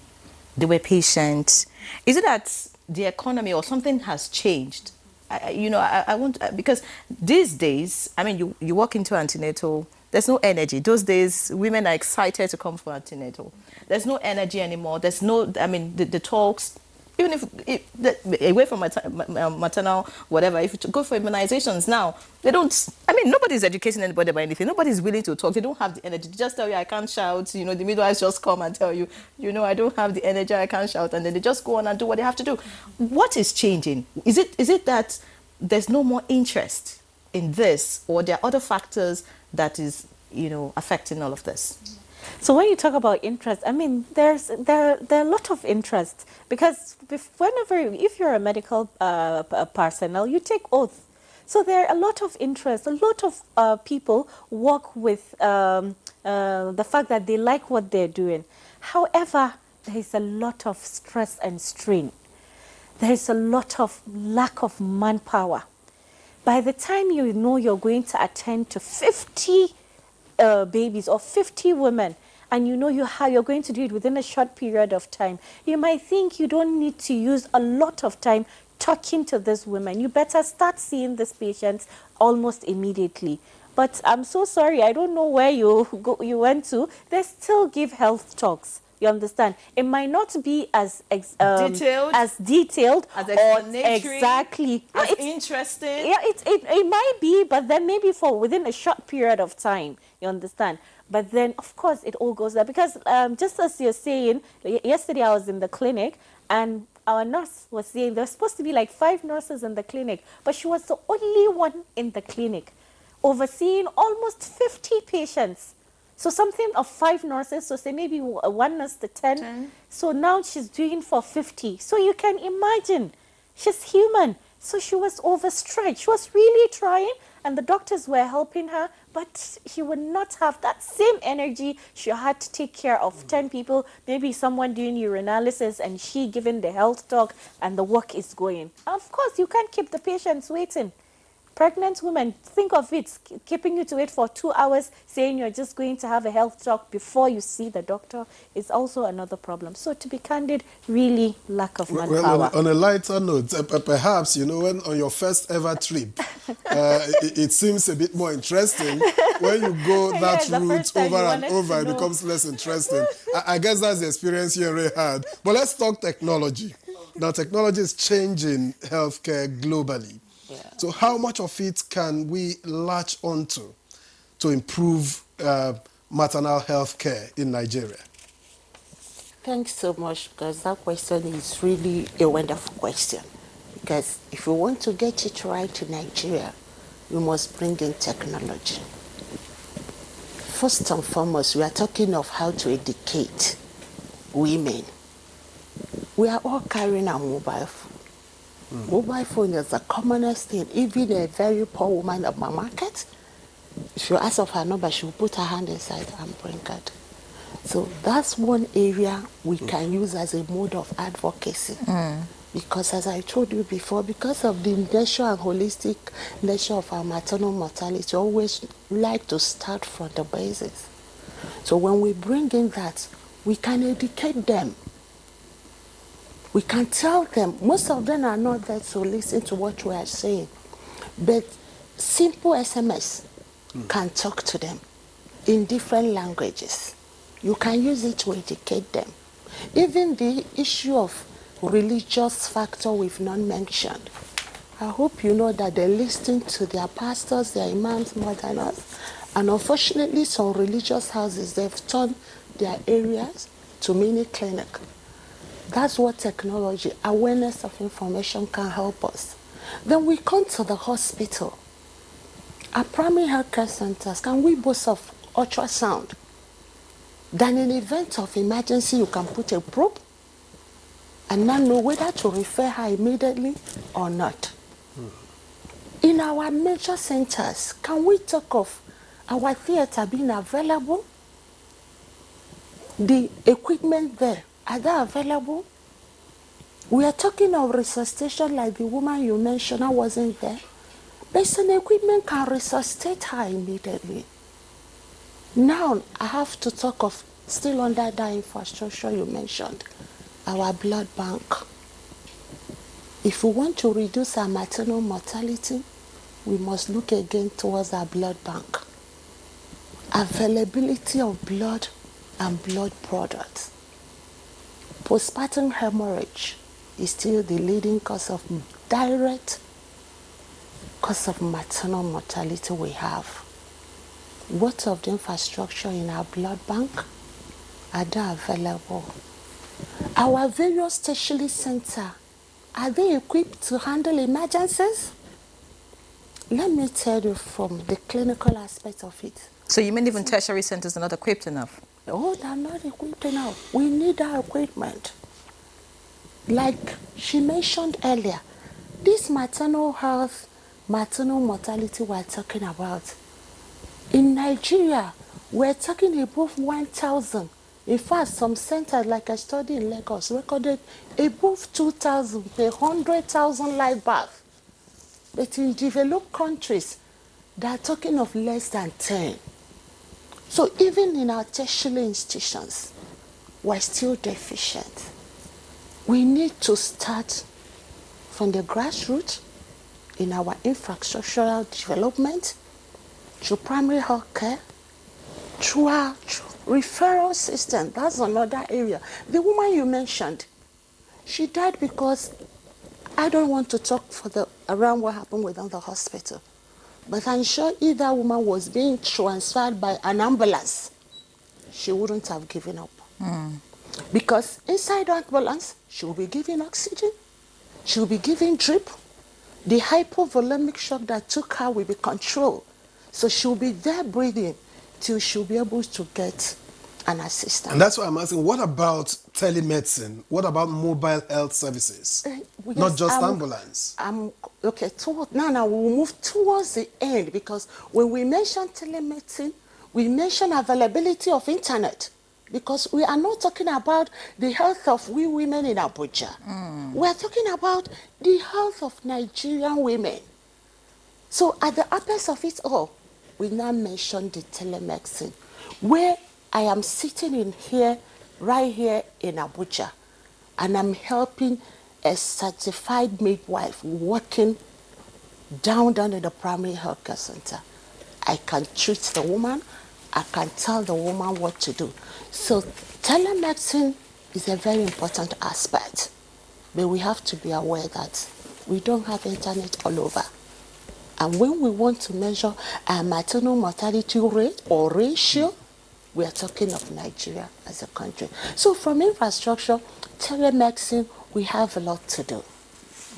They were patient. Is it that the economy or something has changed? I want, because these days, I mean, you walk into antenatal, there's no energy. Those days, women are excited to come for antenatal. There's no energy anymore. There's no, I mean, the talks, even away from maternal, whatever, if you go for immunizations now, they don't, I mean, nobody's educating anybody about anything. Nobody's willing to talk. They don't have the energy. They just tell you, I can't shout. You know, the midwives just come and tell you, you know, I don't have the energy, I can't shout. And then they just go on and do what they have to do. What is changing? Is it that there's no more interest in this, or there are other factors that is, you know, affecting all of this? So when you talk about interest, I mean, there are a lot of interest, because if you're a medical personnel, you take oath. So there are a lot of interest. A lot of people work with the fact that they like what they're doing. However, there is a lot of stress and strain. There is a lot of lack of manpower. By the time you know you're going to attend to 50 babies or 50 women, and you know you're going to do it within a short period of time, you might think you don't need to use a lot of time talking to these women. You better start seeing these patients almost immediately. But I'm so sorry, I don't know where you went to. They still give health talks. You understand? It might not be as detailed, as explanatory, exactly, as interesting. Yeah, it might be, but then maybe for within a short period of time. You understand? But then, of course, it all goes there, because just as you're saying, yesterday I was in the clinic, and our nurse was saying there's supposed to be like 5 nurses in the clinic, but she was the only one in the clinic, overseeing almost 50 patients. So something of 5 nurses, so say maybe 1 nurse to 10. So now she's doing for 50. So you can imagine, she's human. So she was overstretched. She was really trying, and the doctors were helping her, but she would not have that same energy. She had to take care of 10 people, maybe someone doing urinalysis, and she giving the health talk, and the work is going. Of course, you can't keep the patients waiting. Pregnant women, think of it, keeping you to wait for 2 hours, saying you're just going to have a health talk before you see the doctor is also another problem. So to be candid, really lack of manpower. Well, on a lighter note, perhaps, you know, when on your first ever trip, it seems a bit more interesting. When you go that route over and over, it becomes less interesting. I guess that's the experience you already had. But let's talk technology. Now, technology is changing healthcare globally. Yeah. So how much of it can we latch onto to improve maternal health care in Nigeria? Thanks so much, because that question is really a wonderful question. Because if we want to get it right in Nigeria, we must bring in technology. First and foremost, we are talking of how to educate women. We are all carrying a mobile phone. Mobile phone is the commonest thing. Even a very poor woman of my market, if you ask of her number, she will put her hand inside and bring it. So that's one area we can use as a mode of advocacy. Because as I told you before, because of the nature and holistic nature of our maternal mortality, always like to start from the basis. So when we bring in that, we can educate them. We can tell them. Most of them are not there to listen to what we are saying. But simple SMS can talk to them in different languages. You can use it to educate them. Even the issue of religious factor we've not mentioned. I hope you know that they listen to their pastors, their imams more than us. And unfortunately, some religious houses, they've turned their areas to mini clinic. That's what technology, awareness of information can help us. Then we come to the hospital. Our primary health care centers, can we boast of ultrasound? Then in event of emergency, you can put a probe and now know whether to refer her immediately or not. In our major centers, can we talk of our theater being available? The equipment there, are they available? We are talking of resuscitation like the woman you mentioned, I wasn't there. But some equipment can resuscitate her immediately. Now I have to talk of, still under that infrastructure you mentioned, our blood bank. If we want to reduce our maternal mortality, we must look again towards our blood bank. Availability of blood and blood products. Postpartum hemorrhage is still the leading cause of direct cause of maternal mortality we have. What of the infrastructure in our blood bank? Are they available? Our various tertiary centers, are they equipped to handle emergencies? Let me tell you from the clinical aspect of it. So you mean even tertiary centers are not equipped enough? Oh, they're not equipped enough. We need our equipment. Like she mentioned earlier, this maternal health, maternal mortality we're talking about. In Nigeria, we're talking above 1,000. In fact, some centers, like I studied in Lagos, recorded above 2,000 per 100,000 live birth. But in developed countries, they're talking of less than 10. So even in our tertiary institutions, we're still deficient. We need to start from the grassroots in our infrastructural development, through primary health care, through our referral system. That's another area. The woman you mentioned, she died because, I don't want to talk around what happened within the hospital, but I'm sure if that woman was being transferred by an ambulance, she wouldn't have given up. Because inside the ambulance, she will be given oxygen, she will be given drip, the hypovolemic shock that took her will be controlled. So she will be there breathing till she'll be able to get an assistant. And that's why I'm asking, what about telemedicine? What about mobile health services? Yes, Not just ambulance. Okay, now we'll move towards the end, because when we mention telemedicine, we mention availability of internet, because we are not talking about the health of we women in Abuja. We are talking about the health of Nigerian women. So at the apex of it all, we now mention the telemedicine, where I am sitting in here, right here in Abuja, and I'm helping a certified midwife working down in the primary health care center. I can treat the woman, I can tell the woman what to do. So telemedicine is a very important aspect, but we have to be aware that we don't have internet all over. And when we want to measure our maternal mortality rate or ratio, we are talking of Nigeria as a country. So from infrastructure, telemedicine, we have a lot to do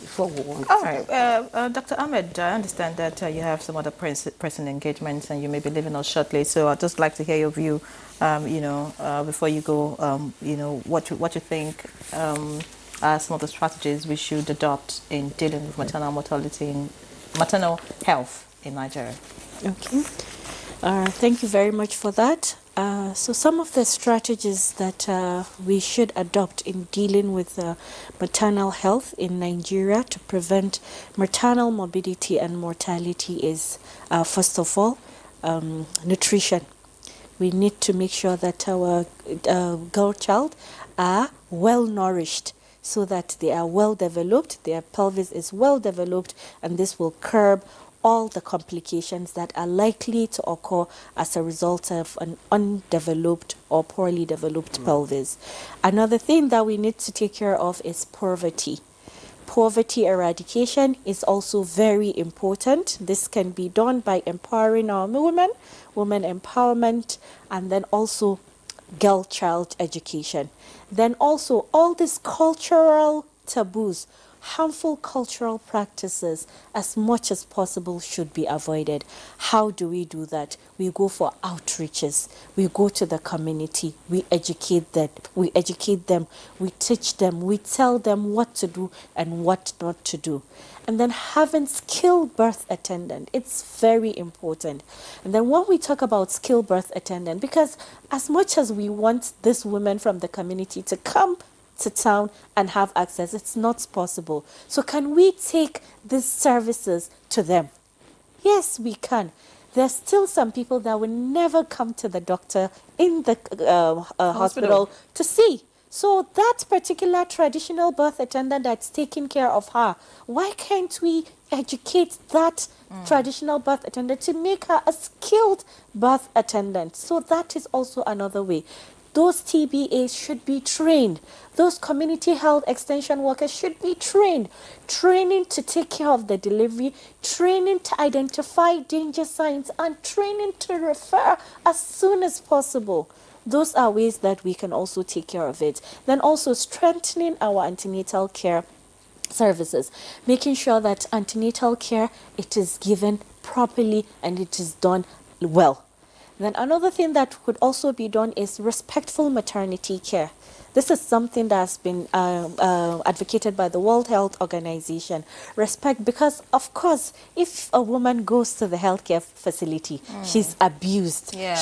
before we want All to right. Dr. Ahmed, I understand that you have some other pressing engagements and you may be leaving us shortly. So I'd just like to hear your view, before you go, what you think are some of the strategies we should adopt in dealing with maternal mortality and maternal health in Nigeria. Okay. Thank you very much for that. So some of the strategies that we should adopt in dealing with maternal health in Nigeria to prevent maternal morbidity and mortality is, first of all, nutrition. We need to make sure that our girl child are well nourished, so that they are well developed, their pelvis is well developed, and this will curb all the complications that are likely to occur as a result of an undeveloped or poorly developed pelvis. Another thing that we need to take care of is poverty. Poverty eradication is also very important. This can be done by empowering our women, women empowerment, and then also girl-child education. Then also all these cultural taboos, harmful cultural practices, as much as possible should be avoided. How do we do that? We go for outreaches. We go to the community. We educate them. We teach them. We tell them what to do and what not to do. And then having skilled birth attendant, it's very important. And then when we talk about skilled birth attendant, because as much as we want this women from the community to come to town and have access, it's not possible. So can we take these services to them? Yes, we can. There's still some people that will never come to the doctor in the hospital to see. So that particular traditional birth attendant that's taking care of her, why can't we educate that traditional birth attendant to make her a skilled birth attendant? So that is also another way. Those TBAs should be trained. Those community health extension workers should be trained. Training to take care of the delivery, training to identify danger signs, and training to refer as soon as possible. Those are ways that we can also take care of it. Then also strengthening our antenatal care services, making sure that antenatal care, it is given properly and it is done well. Then another thing that could also be done is respectful maternity care. This is something that's been advocated by the World Health Organization. Respect, because of course, if a woman goes to the healthcare facility, she's abused. Yeah.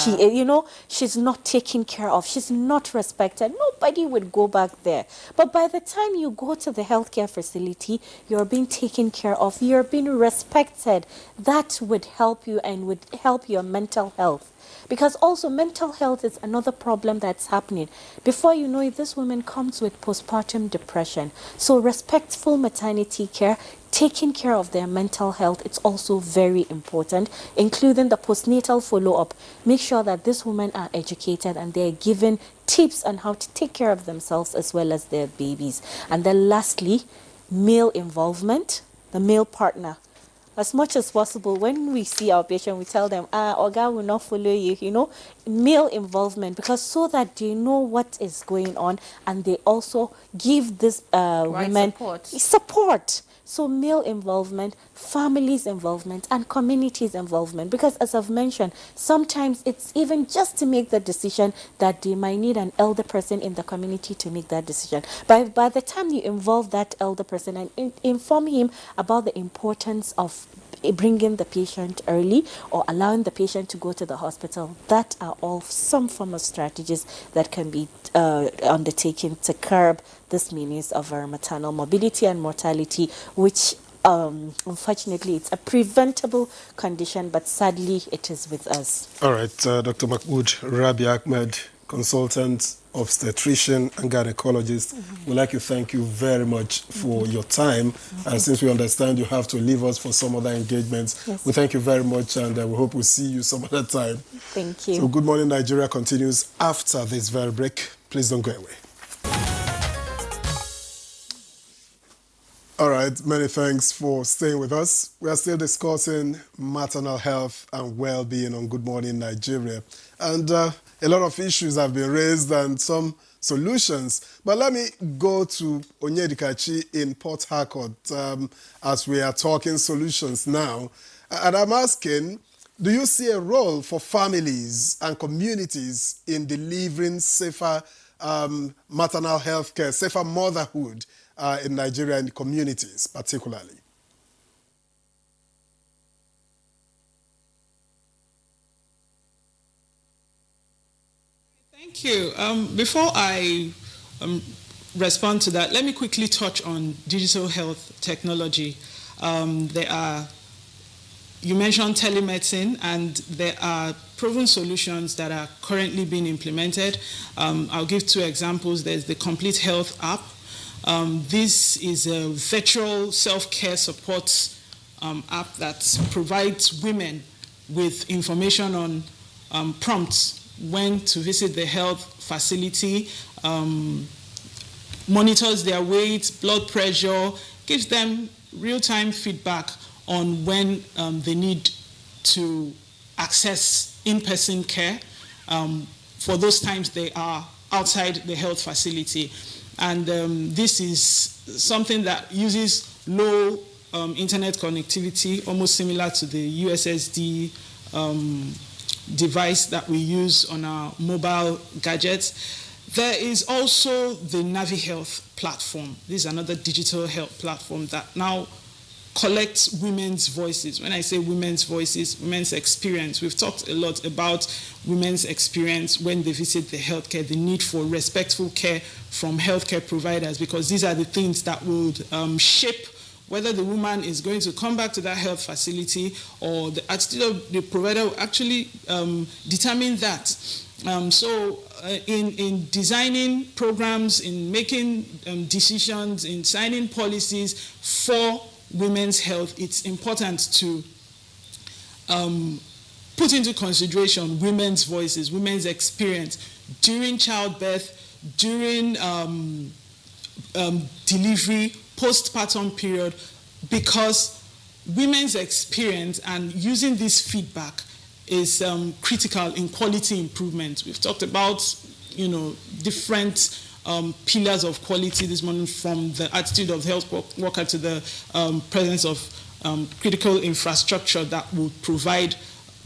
She's not taken care of. She's not respected. Nobody would go back there. But by the time you go to the healthcare facility, you're being taken care of. You're being respected. That would help you and would help your mental health. Because also mental health is another problem that's happening. Before you know it, this woman comes with postpartum depression. So respectful maternity care, taking care of their mental health, it's also very important, including the postnatal follow-up. Make sure that these women are educated and they're given tips on how to take care of themselves as well as their babies. And then lastly, male involvement, the male partner. As much as possible, when we see our patient, we tell them, Oga will not follow you, male involvement, because so that they know what is going on and they also give this women support. So male involvement, families involvement, and communities involvement. Because as I've mentioned, sometimes it's even just to make the decision that they might need an elder person in the community to make that decision. By the time you involve that elder person and inform him about the importance of bringing the patient early or allowing the patient to go to the hospital, that are all some form of strategies that can be undertaken to curb this menace of our maternal morbidity and mortality, which unfortunately it's a preventable condition, but sadly it is with us. All right, Dr. Mahmoud Rabi Ahmed, consultant, obstetrician and gynecologist. We'd like to thank you very much for your time. And since we understand you have to leave us for some other engagements, we thank you very much, and we hope we'll see you some other time. Thank you. So Good Morning Nigeria continues after this very break. Please don't go away. All right, many thanks for staying with us. We are still discussing maternal health and well-being on Good Morning Nigeria. And a lot of issues have been raised and some solutions. But let me go to Onyedikachi in Port Harcourt as we are talking solutions now. And I'm asking, do you see a role for families and communities in delivering safer maternal health care, safer motherhood in Nigeria and communities particularly? Thank you. Before I respond to that, let me quickly touch on digital health technology. You mentioned telemedicine, and there are proven solutions that are currently being implemented. I'll give two examples. There's the Complete Health app. This is a virtual self-care support app that provides women with information on prompts when to visit the health facility, monitors their weight, blood pressure, gives them real-time feedback on when they need to access in-person care for those times they are outside the health facility. And this is something that uses low internet connectivity, almost similar to the USSD device that we use on our mobile gadgets. There is also the Navi Health platform. This is another digital health platform that now collects women's voices. When I say women's voices, women's experience. We've talked a lot about women's experience when they visit the healthcare, the need for respectful care from healthcare providers, because these are the things that would shape whether the woman is going to come back to that health facility, or the attitude of the provider will actually determine that. So in designing programs, in making decisions, in signing policies for women's health, it's important to put into consideration women's voices, women's experience during childbirth, during delivery, postpartum period, because women's experience and using this feedback is critical in quality improvement. We've talked about, different pillars of quality this morning, from the attitude of the health worker to the presence of critical infrastructure that will provide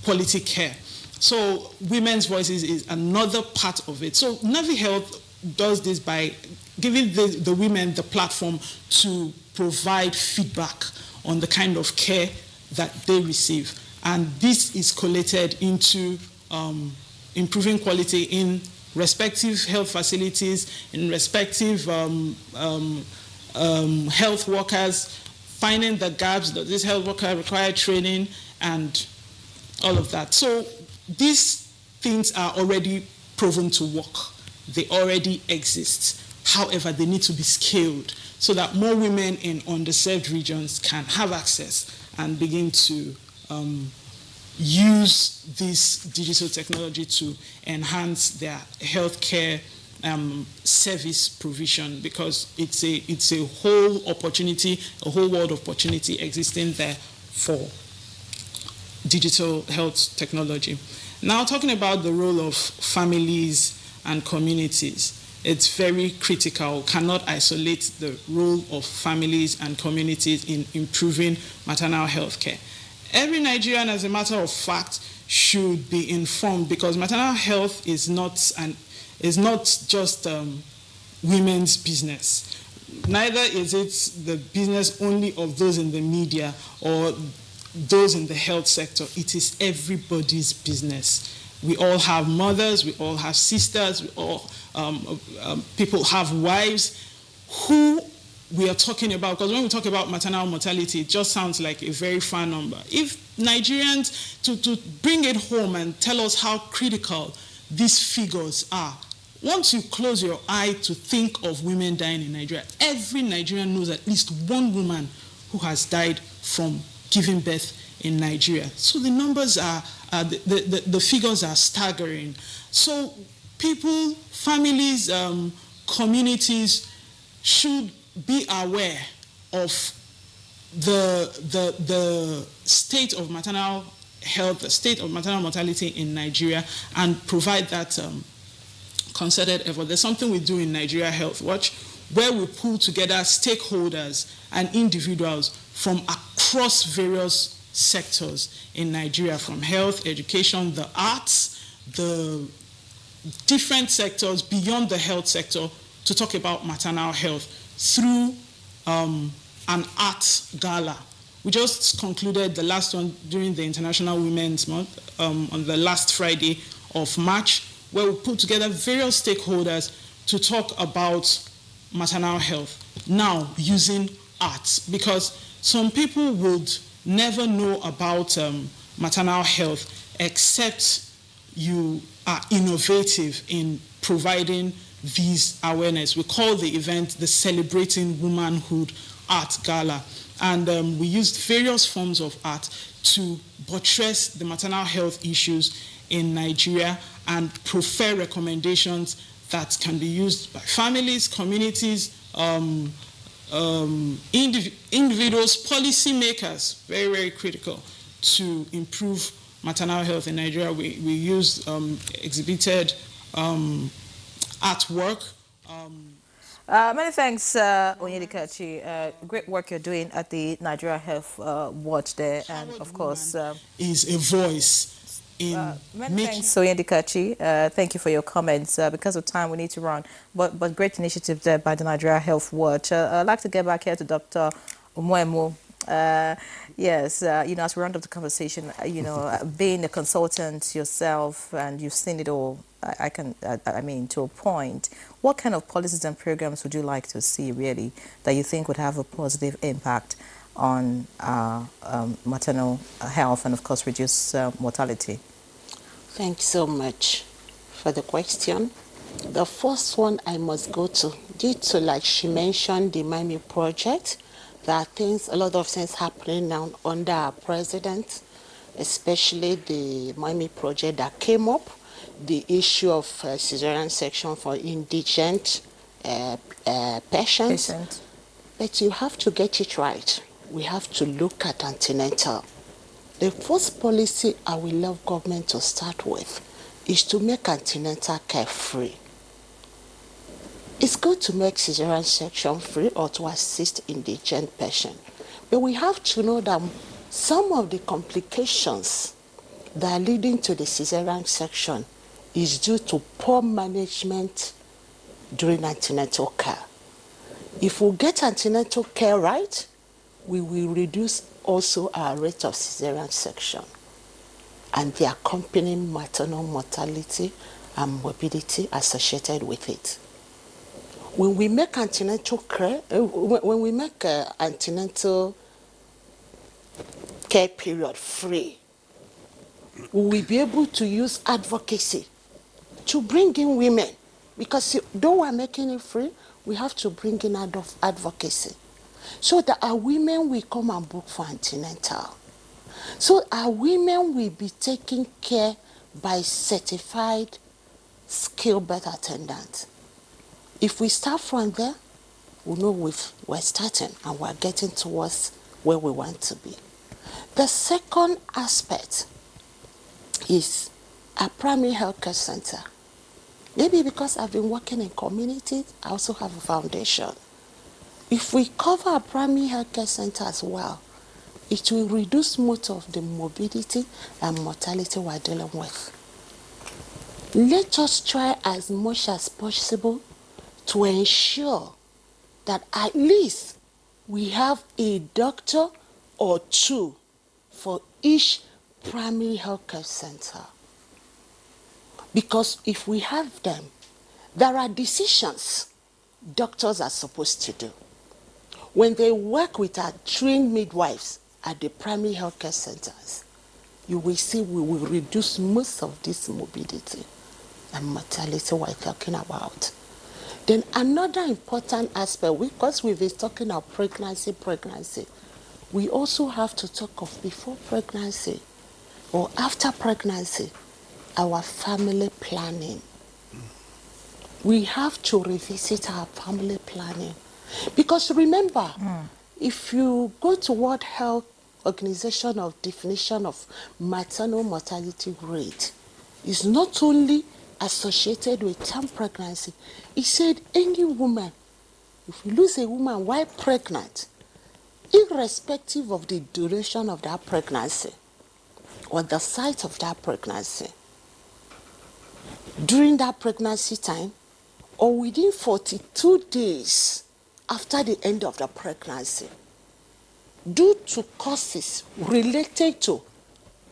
quality care. So women's voices is another part of it. So Navi Health does this by giving the women the platform to provide feedback on the kind of care that they receive. And this is collated into improving quality in respective health facilities, in respective health workers, finding the gaps. Does this health worker require training, and all of that. So these things are already proven to work. They already exist. However, they need to be scaled so that more women in underserved regions can have access and begin to use this digital technology to enhance their healthcare service provision, because it's a whole opportunity, a whole world opportunity existing there for digital health technology. Now, talking about the role of families and communities, it's very critical. Cannot isolate the role of families and communities in improving maternal health care. Every Nigerian, as a matter of fact, should be informed, because maternal health is not just women's business. Neither is it the business only of those in the media or those in the health sector. It is everybody's business. We all have mothers, we all have sisters, we all people have wives who we are talking about, because when we talk about maternal mortality, it just sounds like a very far number. If Nigerians, to bring it home and tell us how critical these figures are, once you close your eye to think of women dying in Nigeria, every Nigerian knows at least one woman who has died from giving birth in Nigeria. So the numbers are, the figures are staggering. So people, families, communities should be aware of the state of maternal health, the state of maternal mortality in Nigeria, and provide that concerted effort. There's something we do in Nigeria Health Watch, where we pull together stakeholders and individuals from across various sectors in Nigeria, from health, education, the arts, the different sectors beyond the health sector, to talk about maternal health through an art gala. We just concluded the last one during the International Women's Month on the last Friday of March, where we put together various stakeholders to talk about maternal health, now using art, because some people would never know about maternal health except you are innovative in providing these awareness. We call the event the Celebrating Womanhood Art Gala. And we used various forms of art to buttress the maternal health issues in Nigeria and prefer recommendations that can be used by families, communities, individuals, policymakers, very, very critical to improve maternal health in Nigeria. We used exhibited artwork. Many thanks, Onyedikachi. Great work you're doing at the Nigeria Health Watch there, and of course, is a voice. Many thanks, Onyedikachi. Thank you for your comments. Because of time, we need to run. But great initiative there by the Nigeria Health Watch. I'd like to get back here to Dr. Umuemo. Yes, you know, as we round up the conversation, you know, being a consultant yourself, and you've seen it all, I mean, to a point, what kind of policies and programs would you like to see, really, that you think would have a positive impact on maternal health and, of course, reduce mortality? Thanks so much for the question. The first one I must go to, due to, like she mentioned, the MIMI project, there are things, a lot of things happening now under our president, especially the MIMI project that came up, the issue of cesarean section for indigent patients. But you have to get it right. We have to look at antenatal. The first policy I will love government to start with is to make antenatal care free. It's good to make cesarean section free or to assist indigent patients. But we have to know that some of the complications that are leading to the cesarean section is due to poor management during antenatal care. If we get antenatal care right, we will reduce also our rate of cesarean section and the accompanying maternal mortality and morbidity associated with it. When we make antenatal care, antenatal care period free, we will be able to use advocacy to bring in women, because though we're making it free, we have to bring in advocacy so that our women will come and book for antenatal. So our women will be taken care by certified skilled birth attendants. If we start from there, we know we're starting and we're getting towards where we want to be. The second aspect is a primary healthcare center. Maybe because I've been working in communities, I also have a foundation. If we cover a primary healthcare center as well, it will reduce most of the morbidity and mortality we're dealing with. Let us try as much as possible to ensure that at least we have a doctor or two for each primary healthcare center. Because if we have them, there are decisions doctors are supposed to do. When they work with our trained midwives at the primary healthcare centers, you will see we will reduce most of this morbidity and mortality we're talking about. Then another important aspect, because we've been talking of pregnancy, we also have to talk of before pregnancy or after pregnancy, our family planning. We have to revisit our family planning. Because remember, if you go to World Health Organization of definition of maternal mortality rate, it's not only associated with term pregnancy. It said any woman, if you lose a woman while pregnant, irrespective of the duration of that pregnancy or the site of that pregnancy, during that pregnancy time or within 42 days after the end of the pregnancy, due to causes related to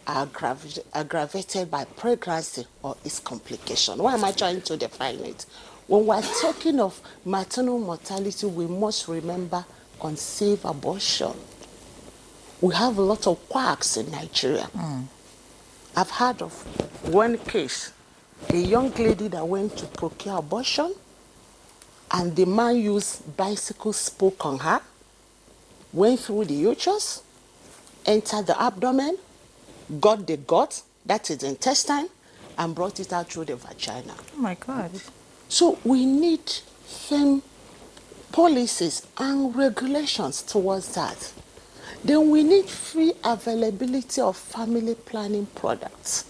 aggravated by pregnancy or its complication. Why am I trying to define it? When we're talking of maternal mortality, we must remember conceived abortion. We have a lot of quacks in Nigeria. I've heard of one case, a young lady that went to procure abortion, and the man used bicycle spoke on her, went through the uterus, entered the abdomen, got the gut, that is the intestine, and brought it out through the vagina. Oh my God. So we need firm policies and regulations towards that. Then we need free availability of family planning products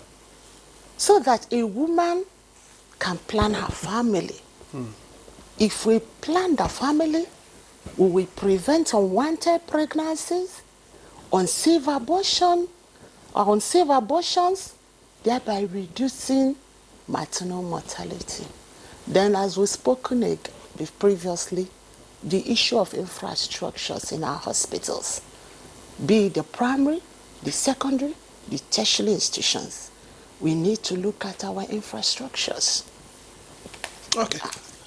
so that a woman can plan her family. If we plan the family, we will prevent unwanted pregnancies, unsafe abortions, thereby reducing maternal mortality. Then, as we've spoken previously, the issue of infrastructures in our hospitals, be it the primary, the secondary, the tertiary institutions. We need to look at our infrastructures. Okay.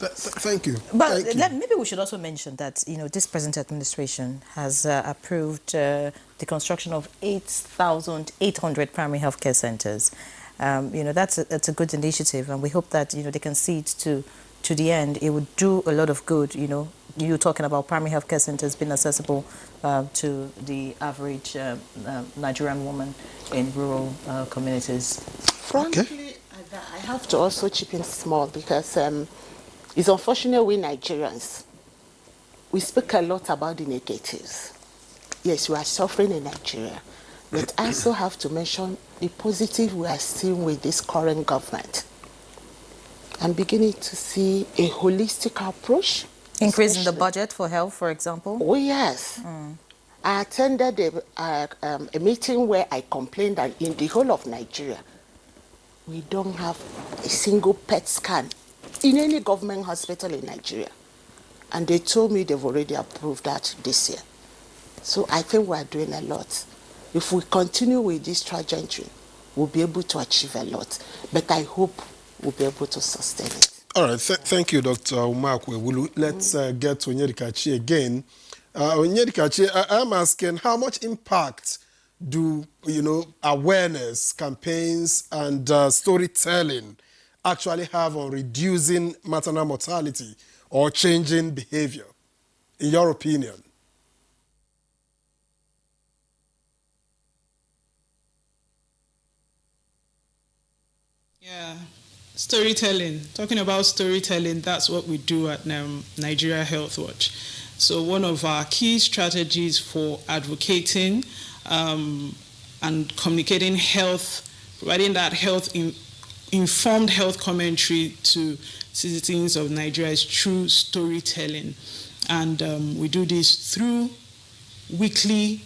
Thank you. But Thank you. maybe we should also mention that, this present administration has approved the construction of 8,800 primary healthcare centers. That's a good initiative, and we hope that, they can see it to the end. It would do a lot of good, You're talking about primary healthcare centers being accessible to the average Nigerian woman in rural communities. Frankly, I have to also chip in small because it's unfortunate we Nigerians, we speak a lot about the negatives. Yes, we are suffering in Nigeria, but I also have to mention the positive we are seeing with this current government. I'm beginning to see a holistic approach. Increasing the budget for health, for example? Oh, yes. I attended a meeting where I complained that in the whole of Nigeria, we don't have a single PET scan in any government hospital in Nigeria. And they told me they've already approved that this year. So I think we're doing a lot. If we continue with this trajectory, we'll be able to achieve a lot. But I hope we'll be able to sustain it. All right. Thank you, Dr. Umakwe. Let's get to Onyedikachi again. Onyedikachi, I'm asking, how much impact do, awareness campaigns and storytelling actually have on reducing maternal mortality or changing behavior, in your opinion? Yeah, storytelling. Talking about storytelling, that's what we do at Nigeria Health Watch. So one of our key strategies for advocating and communicating health, providing that informed health commentary to citizens of Nigeria is through storytelling. And we do this through weekly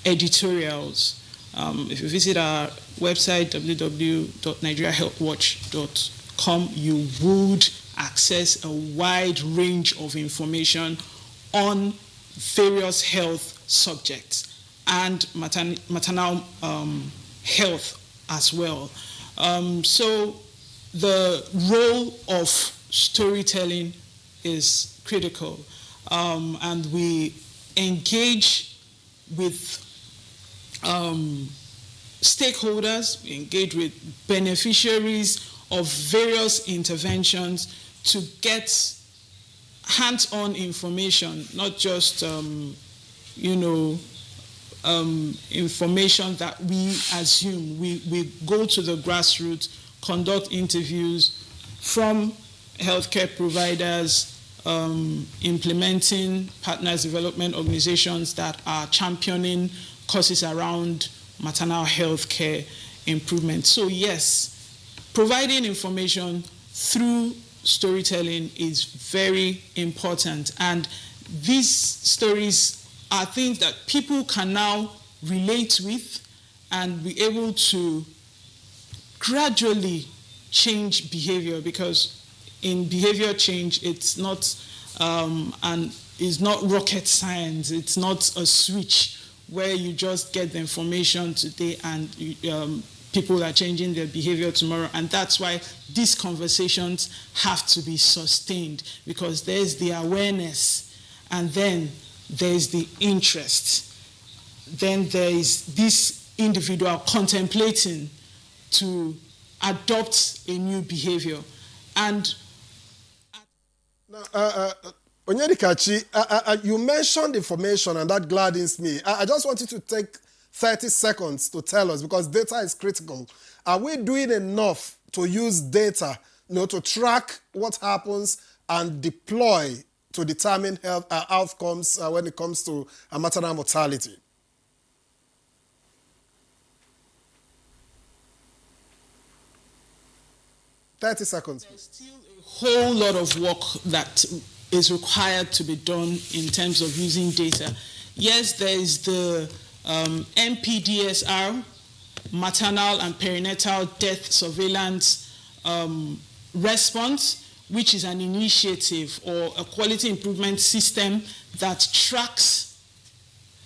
editorials. If you visit our website, www.nigeriahealthwatch.com, you would access a wide range of information on various health subjects and maternal health as well. So the role of storytelling is critical, and we engage with stakeholders, we engage with beneficiaries of various interventions to get hands-on information, not just information that we assume. We go to the grassroots, conduct interviews from healthcare providers, implementing partners development organizations that are championing causes around maternal health care improvement. So yes, providing information through storytelling is very important, and these stories are things that people can now relate with and be able to gradually change behavior, because in behavior change, it's not rocket science. It's not a switch where you just get the information today and people are changing their behavior tomorrow. And that's why these conversations have to be sustained, because there's the awareness and then there's the interest. Then there is this individual contemplating to adopt a new behavior. And Now, Onyedikachi, you mentioned information, and that gladdens me. I just want you to take 30 seconds to tell us, because data is critical. Are we doing enough to use data, to track what happens and deploy to determine health outcomes when it comes to maternal mortality? Thirty seconds. There's still a whole lot of work that is required to be done in terms of using data. Yes, there is the MPDSR, maternal and perinatal death surveillance response, which is an initiative or a quality improvement system that tracks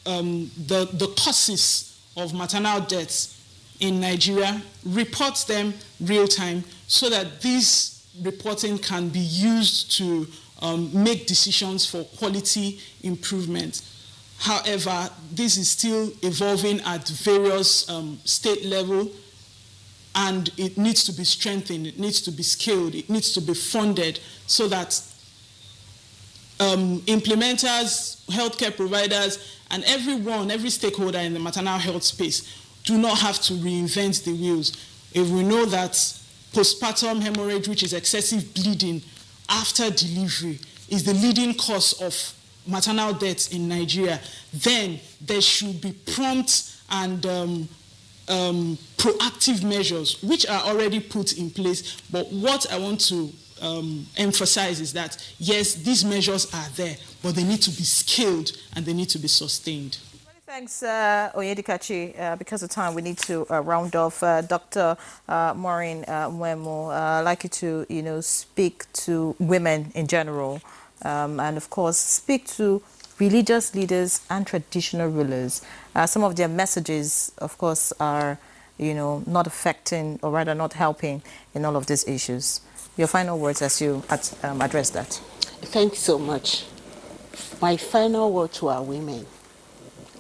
the causes of maternal deaths in Nigeria, reports them real time so that this reporting can be used to make decisions for quality improvement. However, this is still evolving at various state level, and it needs to be strengthened, it needs to be scaled, it needs to be funded so that implementers, healthcare providers, and every stakeholder in the maternal health space do not have to reinvent the wheels. If we know that postpartum hemorrhage, which is excessive bleeding after delivery, is the leading cause of maternal deaths in Nigeria, then there should be prompt and proactive measures which are already put in place. But what I want to emphasize is that, yes, these measures are there, but they need to be scaled and they need to be sustained. Thanks, Onyedikachi. Because of time, we need to round off. Dr. Maureen Nwemo, I'd like you to, speak to women in general, and of course, speak to religious leaders and traditional rulers. Some of their messages, of course, are, not affecting, or rather not helping in all of these issues. Your final words as you address that. Thank you so much. My final word to our women.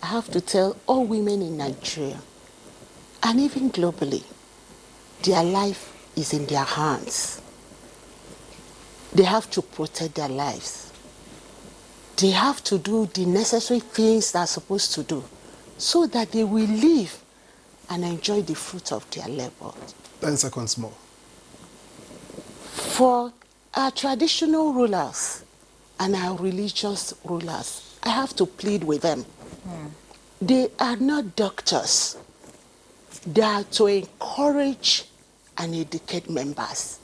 I have to tell all women in Nigeria, and even globally, their life is in their hands. They have to protect their lives. They have to do the necessary things they're supposed to do so that they will live and enjoy the fruit of their labor. 10 seconds more. For our traditional rulers and our religious rulers, I have to plead with them. They are not doctors. They are to encourage and educate members.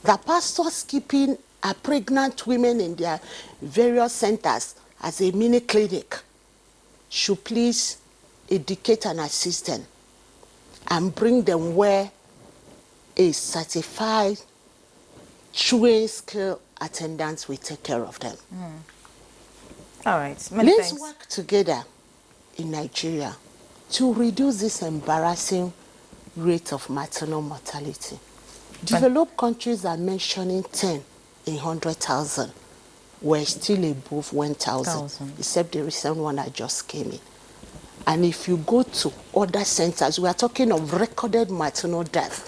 The pastors keeping pregnant women in their various centers as a mini clinic should please educate and assist them and bring them where a certified, trained, skilled attendant will take care of them. All right. Many Let's thanks. work together in Nigeria to reduce this embarrassing rate of maternal mortality. Developed countries are mentioning 10 in 100,000. We're still above 1,000, except the recent one I just came in. And if you go to other centers, we are talking of recorded maternal death.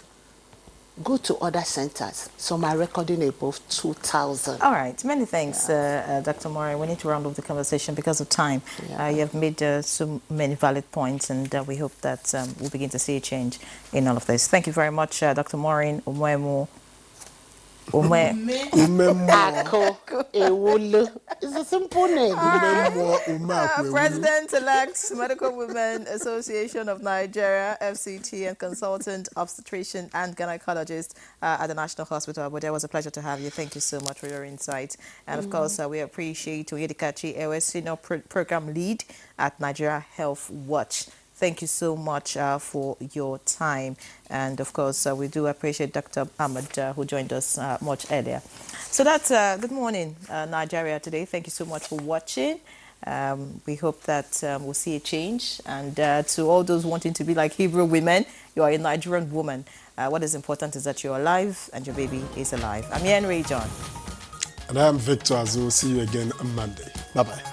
Go to other centers. Some are recording above 2,000. All right. Many thanks, Dr. Maureen. We need to round off the conversation because of time. Yeah. You have made so many valid points, and we hope that we'll begin to see a change in all of this. Thank you very much, Dr. Maureen Nwemo. Ako Ewolu. It's a simple name. President-elect Medical Women Association of Nigeria, FCT, and consultant obstetrician and gynecologist at the National Hospital Abuja. It was a pleasure to have you. Thank you so much for your insight. And of course, we appreciate Onyedikachi Ewe, Senior Program Lead at Nigeria Health Watch. Thank you so much for your time. And of course, we do appreciate Dr. Ahmed, who joined us much earlier. So that's Good Morning, Nigeria today. Thank you so much for watching. We hope that we'll see a change. And to all those wanting to be like Hebrew women, you are a Nigerian woman. What is important is that you're alive and your baby is alive. I'm Henry John. And I am Victor Azu. See you again on Monday. Bye-bye.